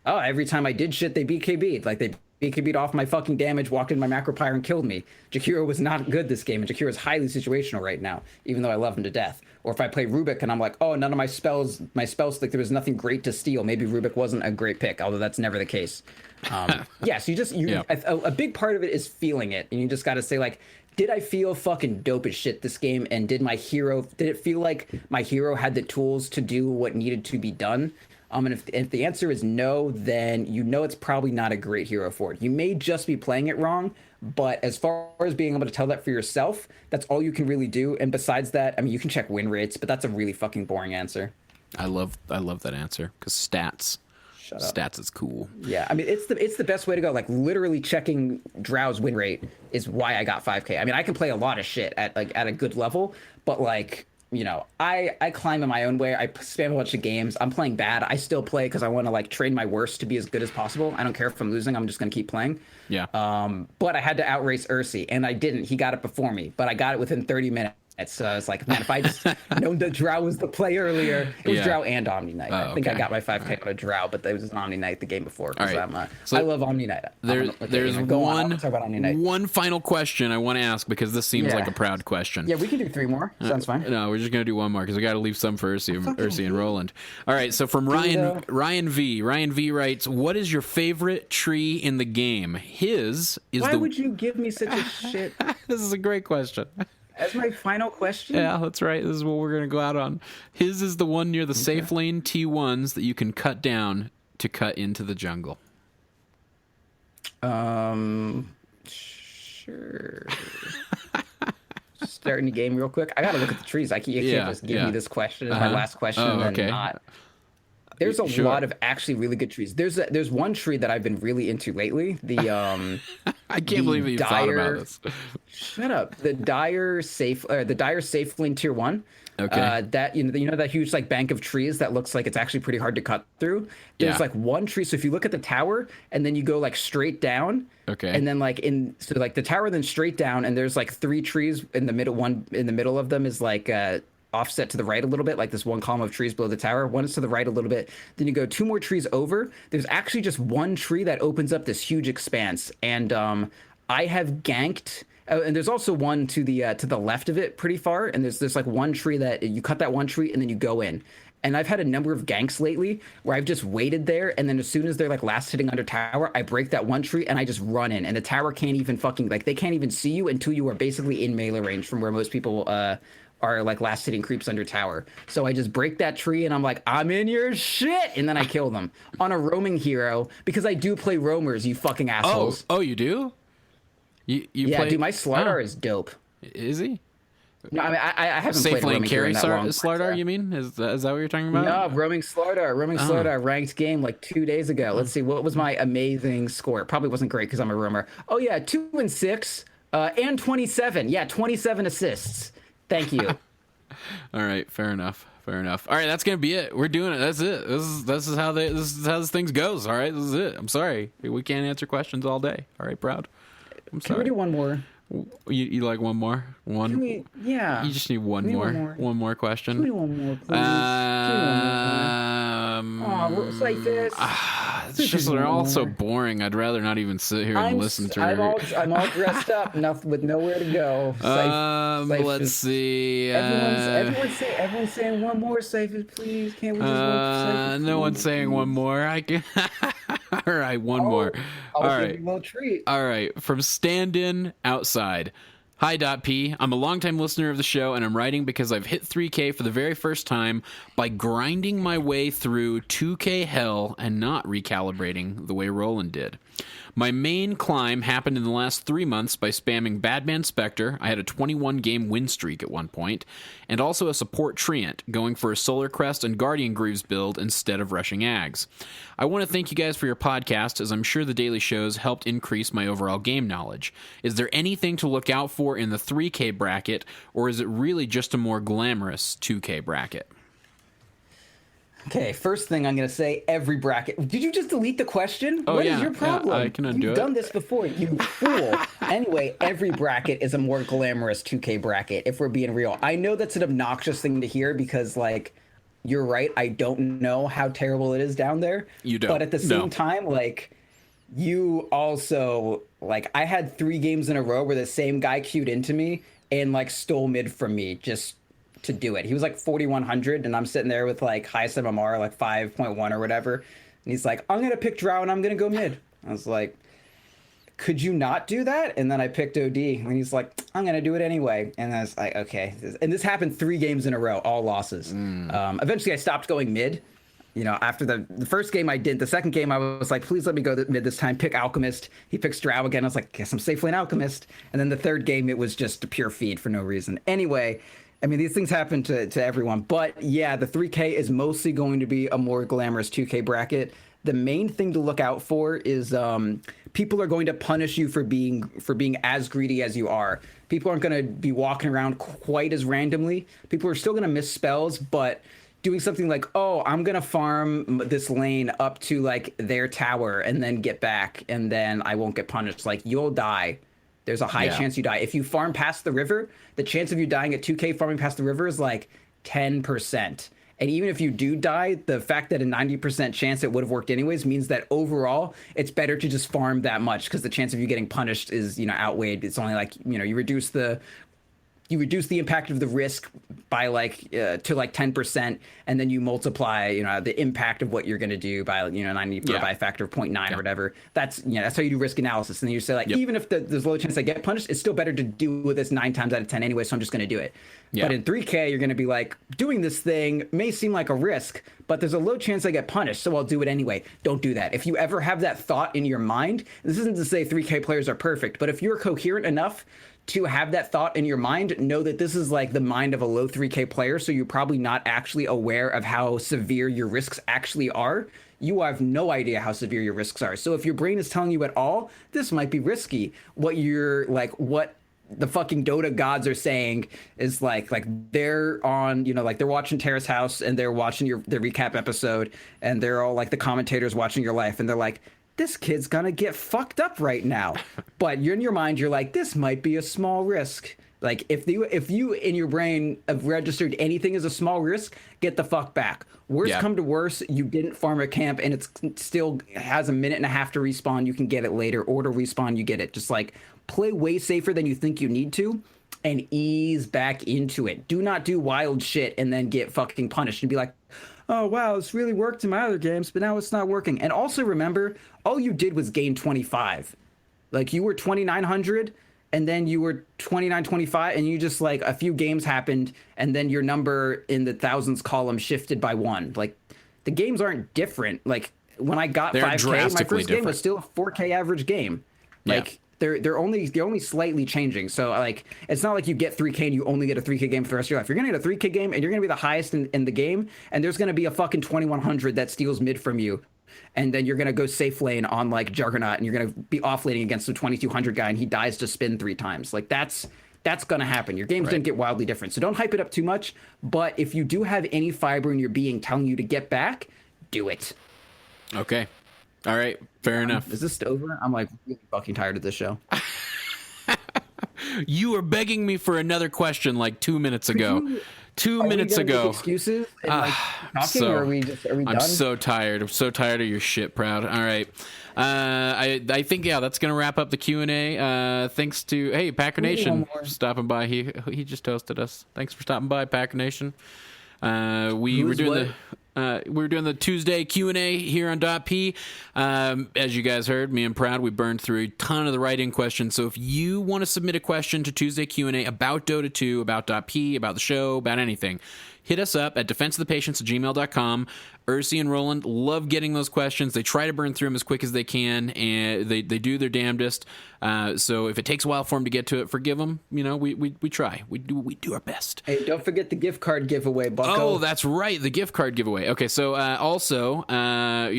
Speaker 1: oh, every time I did shit, they BKB'd. Like, they BKB'd off my fucking damage, walked in my macro pyre and killed me. Jakira was not good this game, and Jakira is highly situational right now, even though I love him to death. Or if I play Rubik and I'm like, oh, none of my spell stick, there was nothing great to steal. Maybe Rubik wasn't a great pick, although that's never the case. Yeah, so a big part of it is feeling it, and you just got to say, like, did I feel fucking dope as shit this game? And did it feel like my hero had the tools to do what needed to be done? And if the answer is no, then you know it's probably not a great hero for it. You may just be playing it wrong, but as far as being able to tell that for yourself, that's all you can really do. And besides that, I mean, you can check win rates, but that's a really fucking boring answer.
Speaker 2: I love that answer, because stats is cool.
Speaker 1: Yeah, I mean, it's the best way to go. Like, literally checking Drow's win rate is why I got 5K. I mean, I can play a lot of shit at a good level, but like, you know, I climb in my own way. I spam a bunch of games. I'm playing bad. I still play because I want to like train my worst to be as good as possible. I don't care if I'm losing. I'm just gonna keep playing.
Speaker 2: Yeah.
Speaker 1: But I had to outrace Ursi, and I didn't. He got it before me, but I got it within 30 minutes. So I was like, man, if I just known that Drow was the play earlier, it was Drow and Omni Knight. I think I got my 5K on a Drow, but it was an Omni Knight the game before.
Speaker 2: All right. So
Speaker 1: I love Omni Knight.
Speaker 2: There's one final question I want to ask, because this seems like a Proud question.
Speaker 1: Yeah, we can do 3 more. Sounds fine.
Speaker 2: No, we're just gonna do one more because we got to leave some for Ursi and Roland. All right. So from Ryan V writes, "What is your favorite tree in the game?" His is
Speaker 1: Why would you give me such a shit?
Speaker 2: This is a great question.
Speaker 1: That's my final question?
Speaker 2: Yeah, that's right. This is what we're going to go out on. His is the one near the safe lane T1s that you can cut down to cut into the jungle.
Speaker 1: Sure. Starting the game real quick. I got to look at the trees. You can't just give me this question as my last question and then not. There's a lot of actually really good trees. There's one tree that I've been really into lately.
Speaker 2: I can't believe you thought about this.
Speaker 1: Shut up. The Dire safe lane tier 1.
Speaker 2: Okay.
Speaker 1: That you know that huge like bank of trees that looks like it's actually pretty hard to cut through. There's like one tree. So if you look at the tower and then you go like straight down.
Speaker 2: Okay.
Speaker 1: And then the tower then straight down, and there's like 3 trees in the middle. One in the middle of them is like offset to the right a little bit, like this one column of trees below the tower. One is to the right a little bit. Then you go 2 more trees over. There's actually just one tree that opens up this huge expanse. And I have ganked. And there's also one to the left of it pretty far. And there's like one tree that you cut that one tree and then you go in. And I've had a number of ganks lately where I've just waited there, and then as soon as they're like last hitting under tower, I break that one tree and I just run in, and the tower can't even they can't even see you until you are basically in melee range from where most people are like last hitting creeps under tower. So I just break that tree and I'm like, I'm in your shit, and then I kill them on a roaming hero, because I do play roamers, you fucking assholes.
Speaker 2: Oh, you do? You play...
Speaker 1: dude, my Slardar is dope.
Speaker 2: Is he?
Speaker 1: No, I mean, I haven't
Speaker 2: Safe
Speaker 1: played
Speaker 2: lane
Speaker 1: roaming
Speaker 2: carry
Speaker 1: that long.
Speaker 2: Slardar, you mean? Is that what you're talking about?
Speaker 1: No, roaming Slardar ranked game like 2 days ago. Let's see, what was my amazing score? It probably wasn't great because I'm a roamer. Oh yeah, 2 and 6, and 27. Yeah, 27 assists. Thank you.
Speaker 2: All right, fair enough. All right, that's gonna be it. We're doing it. That's it. This is how this things goes. All right, this is it. I'm sorry, we can't answer questions all day. All right, Proud. I'm sorry.
Speaker 1: Can we do one more?
Speaker 2: You like one more?
Speaker 1: Yeah.
Speaker 2: You just need one more. One more question.
Speaker 1: Give me one more, please. Cyphus.
Speaker 2: It's just they're all so boring. I'd rather not even sit here and listen to it.
Speaker 1: I'm all dressed up, with nowhere to go.
Speaker 2: Let's see.
Speaker 1: Everyone's saying one more, Cyphus, please. Can't we just Cyphus?
Speaker 2: No one's saying one more. I can. All right, one more.
Speaker 1: All right. A little treat.
Speaker 2: All right, from stand-in outside. Hi, DotP. I'm a longtime listener of the show, and I'm writing because I've hit 3K for the very first time by grinding my way through 2K hell and not recalibrating the way Roland did. My main climb happened in the last 3 months by spamming Badman Spectre. I had a 21-game win streak at one point, and also a support Treant, going for a Solar Crest and Guardian Greaves build instead of rushing Ags. I want to thank you guys for your podcast, as I'm sure the daily shows helped increase my overall game knowledge. Is there anything to look out for in the 3K bracket, or is it really just a more glamorous 2K bracket?
Speaker 1: Okay, first thing I'm going to say, every bracket. Did you just delete the question?
Speaker 2: Oh,
Speaker 1: What
Speaker 2: yeah,
Speaker 1: is your problem?
Speaker 2: yeah, I can undo
Speaker 1: You've
Speaker 2: it.
Speaker 1: done this before, you fool. Anyway, every bracket is a more glamorous 2K bracket, if we're being real. I know that's an obnoxious thing to hear because, like, you're right. I don't know how terrible it is down there.
Speaker 2: You don't.
Speaker 1: But at the same time, like, you also, like, I had 3 games in a row where the same guy queued into me and, like, stole mid from me just to do it. He was like 4,100 and I'm sitting there with like highest MMR, like 5.1 or whatever. And he's like, I'm going to pick Drow and I'm going to go mid. I was like, could you not do that? And then I picked OD and he's like, I'm going to do it anyway. And I was like, okay. And this happened 3 games in a row, all losses. Eventually I stopped going mid. You know, after the first game I did, the second game I was like, please let me go mid this time, pick Alchemist. He picks Drow again. I was like, guess I'm safely an Alchemist. And then the third game, it was just a pure feed for no reason. Anyway, I mean, these things happen to everyone. But yeah, the 3K is mostly going to be a more glamorous 2K bracket. The main thing to look out for is people are going to punish you for being as greedy as you are. People aren't going to be walking around quite as randomly. People are still going to miss spells, but doing something like, oh, I'm going to farm this lane up to like their tower and then get back and then I won't get punished. Like, you'll die. There's a high chance you die. If you farm past the river, the chance of you dying at 2K farming past the river is like 10%. And even if you do die, the fact that a 90% chance it would have worked anyways means that overall it's better to just farm that much because the chance of you getting punished is, you know, outweighed. It's only like, you know, you reduce the impact of the risk by like to like 10%, and then you multiply, you know, the impact of what you're going to do by, you know, by a factor of 0.9 or whatever. That's, you know, that's how you do risk analysis. And then you say like, even if there's a low chance I get punished, it's still better to do this 9 times out of 10 anyway. So I'm just going to do it. But in 3K, you're going to be like, doing this thing may seem like a risk, but there's a low chance I get punished, so I'll do it anyway. Don't do that. If you ever have that thought in your mind, this isn't to say 3K players are perfect, but if you're coherent enough to have that thought in your mind, know that this is like the mind of a low 3K player, so you're probably not actually aware of how severe your risks actually are. You have no idea how severe your risks are. So if your brain is telling you at all, this might be risky, what the fucking Dota gods are saying is like they're on, you know, like they're watching Terrace House and they're watching their recap episode and they're all like the commentators watching your life and they're like, this kid's gonna get fucked up right now. But you're in your mind, you're like, this might be a small risk. Like if you in your brain have registered anything as a small risk, get the fuck back. Worst come to worst, you didn't farm a camp and it still has a minute and a half to respawn. You can get it later, or to respawn, you get it. Just like play way safer than you think you need to and ease back into it. Do not do wild shit and then get fucking punished and be like, oh, wow, this really worked in my other games, but now it's not working. And also remember, all you did was gain 25. Like, you were 2,900, and then you were 2,925, and you just, like, a few games happened, and then your number in the thousands column shifted by 1. Like, the games aren't different. Like, when I got 5K, my first game was still a 4K average game. Like, they're only slightly changing. So like, it's not like you get 3K and you only get a 3K game for the rest of your life. You're gonna get a 3K game and you're gonna be the highest in the game, and there's gonna be a fucking 2,100 that steals mid from you, and then you're gonna go safe lane on like Juggernaut and you're gonna be offlaning against the 2,200 guy and he dies to spin 3 times. Like that's gonna happen. Your games didn't get wildly different, so don't hype it up too much. But if you do have any fiber in your being telling you to get back, do it.
Speaker 2: Okay. All right, fair enough.
Speaker 1: Is this over? I'm like really fucking tired of this show.
Speaker 2: You were begging me for another question like 2 minutes ago. 2 minutes ago.
Speaker 1: Excuses and like talking, or are we done?
Speaker 2: I'm so tired. I'm so tired of your shit, Proud. All right. I think that's gonna wrap up the Q&A. Thanks to Packer Nation for stopping by. He just toasted us. Thanks for stopping by, Packer Nation. We were doing the Tuesday Q&A here on DotP. As you guys heard, me and Proud, we burned through a ton of the write-in questions. So if you want to submit a question to Tuesday Q&A about Dota 2, about DotP, about the show, about anything, hit us up at defenseofthepatience@gmail.com. Ursi and Roland love getting those questions. They try to burn through them as quick as they can, and they do their damnedest. So if it takes a while for them to get to it, forgive them. You know, we try. We do our best.
Speaker 1: Hey, don't forget the gift card giveaway, Bucko.
Speaker 2: Oh, that's right, the gift card giveaway. Okay, so also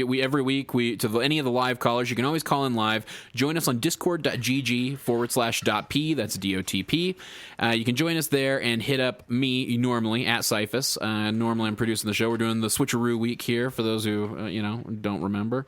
Speaker 2: we every week to any of the live callers, you can always call in live. Join us on discord.gg/.p. That's DOTP. You can join us there and hit up me normally at Cyphus Cyphus. Normally I'm producing the show. We're doing the switcheroo week here for those who, don't remember.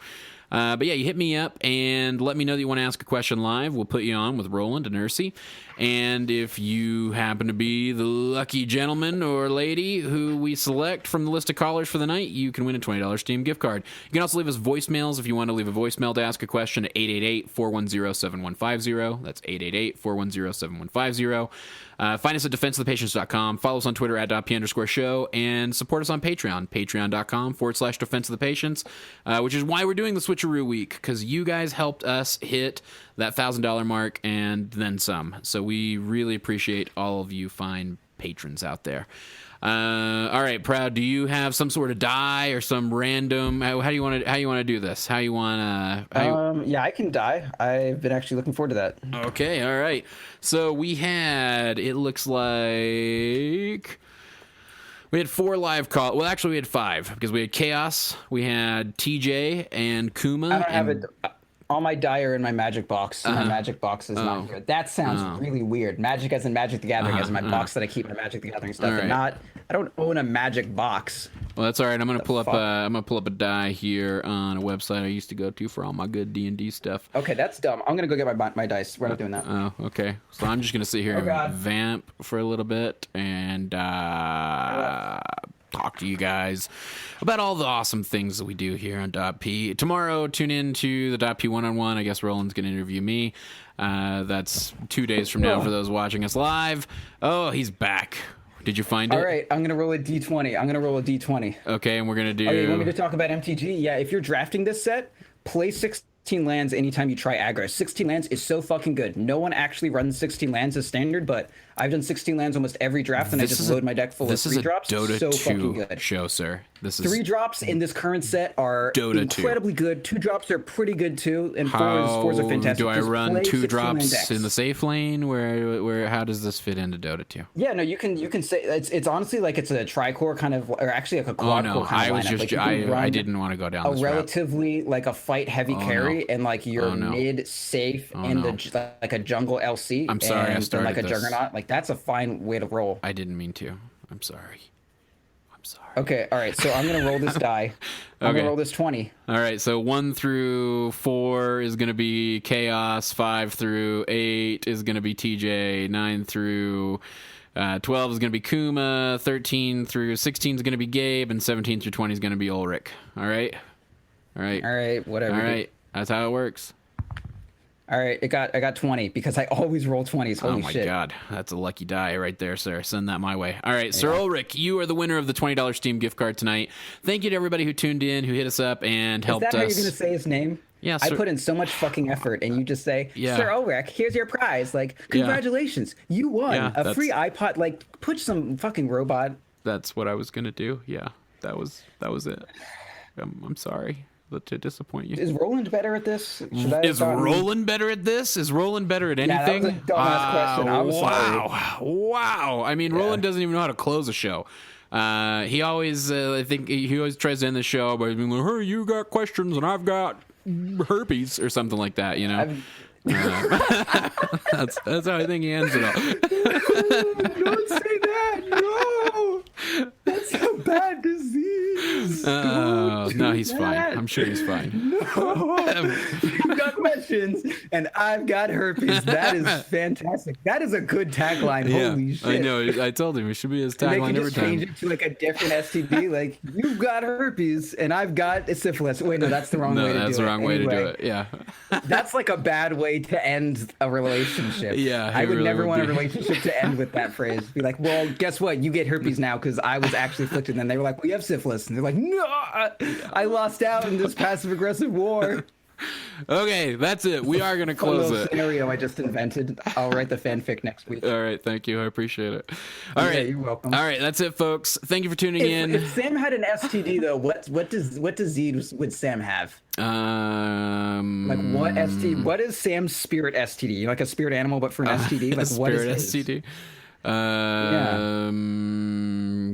Speaker 2: But yeah, you hit me up and let me know that you want to ask a question live. We'll put you on with Roland and Ursi. And if you happen to be the lucky gentleman or lady who we select from the list of callers for the night, you can win a $20 Steam gift card. You can also leave us voicemails if you want to leave a voicemail to ask a question at 888-410-7150. That's 888-410-7150. Find us at defenseofthepatients.com. Follow us on Twitter at .p_show and support us on Patreon, patreon.com/defenseofthepatients, which is why we're doing the Switcheroo Week, because you guys helped us hit that $1,000 mark and then some. So we really appreciate all of you fine patrons out there. All right, Proud, do you have some sort of die or some random? How do you want to do this? How you want to?
Speaker 1: Yeah, I can die. I've been actually looking forward to that.
Speaker 2: Okay, all right. So we had. It looks like we had 4 live calls. Well, actually, we had 5 because we had Chaos, we had TJ, and Kuma.
Speaker 1: I don't have it. All my die are in my magic box. My magic box is not good. That sounds really weird. Magic as in Magic the Gathering, as in my box that I keep my Magic the Gathering stuff, and not. I don't own a magic box.
Speaker 2: Well, that's all right. I'm gonna pull up. I'm gonna pull up a die here on a website I used to go to for all my good D&D stuff.
Speaker 1: Okay, that's dumb. I'm gonna go get my dice. We're not doing that.
Speaker 2: Oh, okay. So I'm just gonna sit here and vamp for a little bit and talk to you guys about all the awesome things that we do here on DotP. Tomorrow, tune in to the DotP one-on-one. I guess Roland's going to interview me. That's 2 days from now for those watching us live. Oh, he's back. Did you find it?
Speaker 1: All right, I'm going to roll a D20.
Speaker 2: Okay, and we're going to do...
Speaker 1: Okay, you want me to talk about MTG? Yeah, if you're drafting this set, play 16 lands anytime you try aggro. 16 lands is so fucking good. No one actually runs 16 lands as standard, but I've done 16 lands almost every draft, and I just load my deck full of 3 drops.
Speaker 2: This is a Dota
Speaker 1: so
Speaker 2: 2
Speaker 1: fucking good.
Speaker 2: show, sir. This is
Speaker 1: 3 drops in this current set are
Speaker 2: Dota
Speaker 1: incredibly
Speaker 2: 2.
Speaker 1: Good. 2 drops are pretty good too, and 4s are fantastic.
Speaker 2: Do I
Speaker 1: Just
Speaker 2: run
Speaker 1: play
Speaker 2: 2 drops
Speaker 1: 16
Speaker 2: in the safe lane? Where how does this fit into Dota 2?
Speaker 1: Yeah, no, you can say it's honestly like it's a tricore kind of, or actually like a quad core kind of lineup.
Speaker 2: I didn't want to go down
Speaker 1: a
Speaker 2: this
Speaker 1: relatively route. Like a fight heavy carry and like your mid safe and like a jungle LC.
Speaker 2: I'm sorry, I started
Speaker 1: like a
Speaker 2: this.
Speaker 1: Juggernaut. Like that's a fine way to roll.
Speaker 2: I didn't mean to. I'm sorry.
Speaker 1: Okay, all right. So I'm gonna roll this die. I'm gonna roll this 20.
Speaker 2: All right. So 1 through 4 is gonna be Chaos. 5 through 8 is gonna be TJ. 9 through 12 is gonna be Kuma. 13 through 16 is gonna be Gabe, and 17 through 20 is gonna be Ulrich. All right.
Speaker 1: Whatever.
Speaker 2: All right. That's how it works.
Speaker 1: All right, I got 20 because I always roll 20s. Holy shit.
Speaker 2: Oh my god, that's a lucky die right there, sir. Send that my way. All right, Sir Ulrich, you are the winner of the $20 Steam gift card tonight. Thank you to everybody who tuned in, who hit us up and helped us.
Speaker 1: Is that how you're going to say his name?
Speaker 2: Yeah,
Speaker 1: I put in so much fucking effort, and you just say, Sir Ulrich, here's your prize. Like, congratulations, you won a free iPod. Like, push some fucking robot.
Speaker 2: That's what I was going to do. Yeah, that was it. I'm sorry to disappoint you.
Speaker 1: Is Roland better at this?
Speaker 2: Is Roland better at this? Is Roland better at anything?
Speaker 1: Yeah, that was a dumbass question. I'm sorry.
Speaker 2: Wow. I mean, Roland doesn't even know how to close a show. He always, I think he always tries to end the show by being like, "Hey, you got questions and I've got herpes," or something like that, you know? That's how I think he ends it all.
Speaker 1: Don't say that. No. That's a bad disease.
Speaker 2: No, he's fine. I'm sure he's fine.
Speaker 1: No. You got questions, and I've got herpes. That is fantastic. That is a good tagline. Holy shit.
Speaker 2: I know. I told him it should be his tagline every time.
Speaker 1: Change it to like a different STD. Like, you've got herpes, and I've got syphilis. Wait, no, that's the wrong way to do it.
Speaker 2: No, that's the wrong way to do it. Yeah.
Speaker 1: That's like a bad way to end a relationship.
Speaker 2: Yeah.
Speaker 1: I would never want a relationship to end with that phrase. Be like, well, guess what? You get herpes now because I was actually afflicted. And then they were like, well, you have syphilis. And they're like, no, I lost out in this passive aggressive war.
Speaker 2: Okay, that's it. We are going to close it.
Speaker 1: Scenario I just invented. I'll write the fanfic next week.
Speaker 2: All right, thank you. I appreciate it. All right,
Speaker 1: you're welcome.
Speaker 2: All right, that's it, folks. Thank you for tuning in.
Speaker 1: If Sam had an STD though, what disease would Sam have? Like what is Sam's spirit STD? You know, like a spirit animal, but for an STD. Like what is
Speaker 2: STD?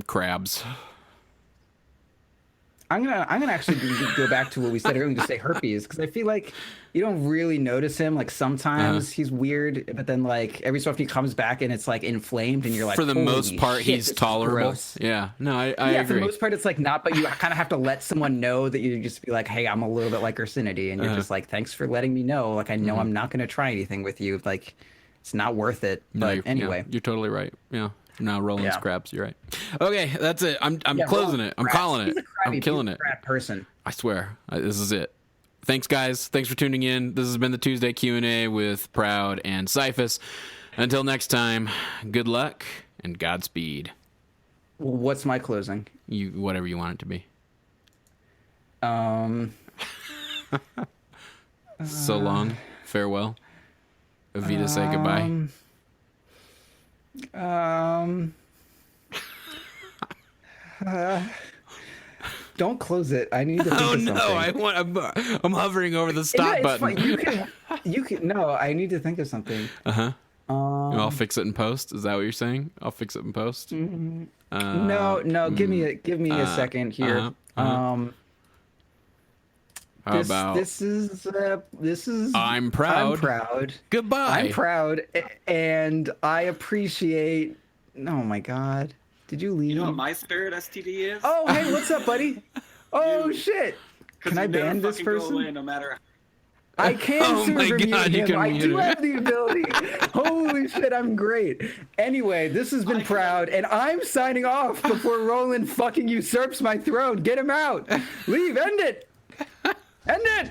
Speaker 2: Crabs.
Speaker 1: I'm gonna actually go back to what we said earlier and just say herpes, because I feel like you don't really notice him. Like sometimes he's weird, but then like every so often he comes back and it's like inflamed, and you're like,
Speaker 2: for the most part,
Speaker 1: shit,
Speaker 2: he's tolerable.
Speaker 1: gross.
Speaker 2: Yeah, no, I
Speaker 1: Yeah,
Speaker 2: agree.
Speaker 1: for the most part, it's like not, but you kind of have to let someone know that you just be like, hey, I'm a little bit like Ursinity, and you're just like, thanks for letting me know. Like I know I'm not gonna try anything with you. Like it's not worth it. But anyway,
Speaker 2: you're totally right. Yeah. No, rolling scraps. You're right. Okay, that's it. I'm closing it. I'm calling it. I'm killing it.
Speaker 1: Crap person.
Speaker 2: I swear, this is it. Thanks, guys. Thanks for tuning in. This has been the Tuesday Q&A with Proud and Cyphus. Until next time, good luck and Godspeed.
Speaker 1: What's my closing?
Speaker 2: Whatever you want it to be. So long. Farewell. Avita, say goodbye.
Speaker 1: Don't close it. I need to think of something.
Speaker 2: I'm hovering over the stop button.
Speaker 1: Fine. You can. No, I need to think of something.
Speaker 2: I'll fix it in post. Is that what you're saying? I'll fix it in post.
Speaker 1: No. Give me a second here.
Speaker 2: How about
Speaker 1: this is
Speaker 2: I'm proud.
Speaker 1: I'm proud.
Speaker 2: Goodbye.
Speaker 1: I'm proud, and I appreciate. Oh my God! Did you leave?
Speaker 8: You know what my spirit STD is?
Speaker 1: Oh, hey, what's up, buddy? Oh shit! Can I ban this person?
Speaker 8: Go away no matter.
Speaker 1: I can super mute him. I do
Speaker 2: him.
Speaker 1: have the ability. Holy shit, I'm great. Anyway, this has been Proud, and I'm signing off before Roland fucking usurps my throne. Get him out. Leave. End it. End it.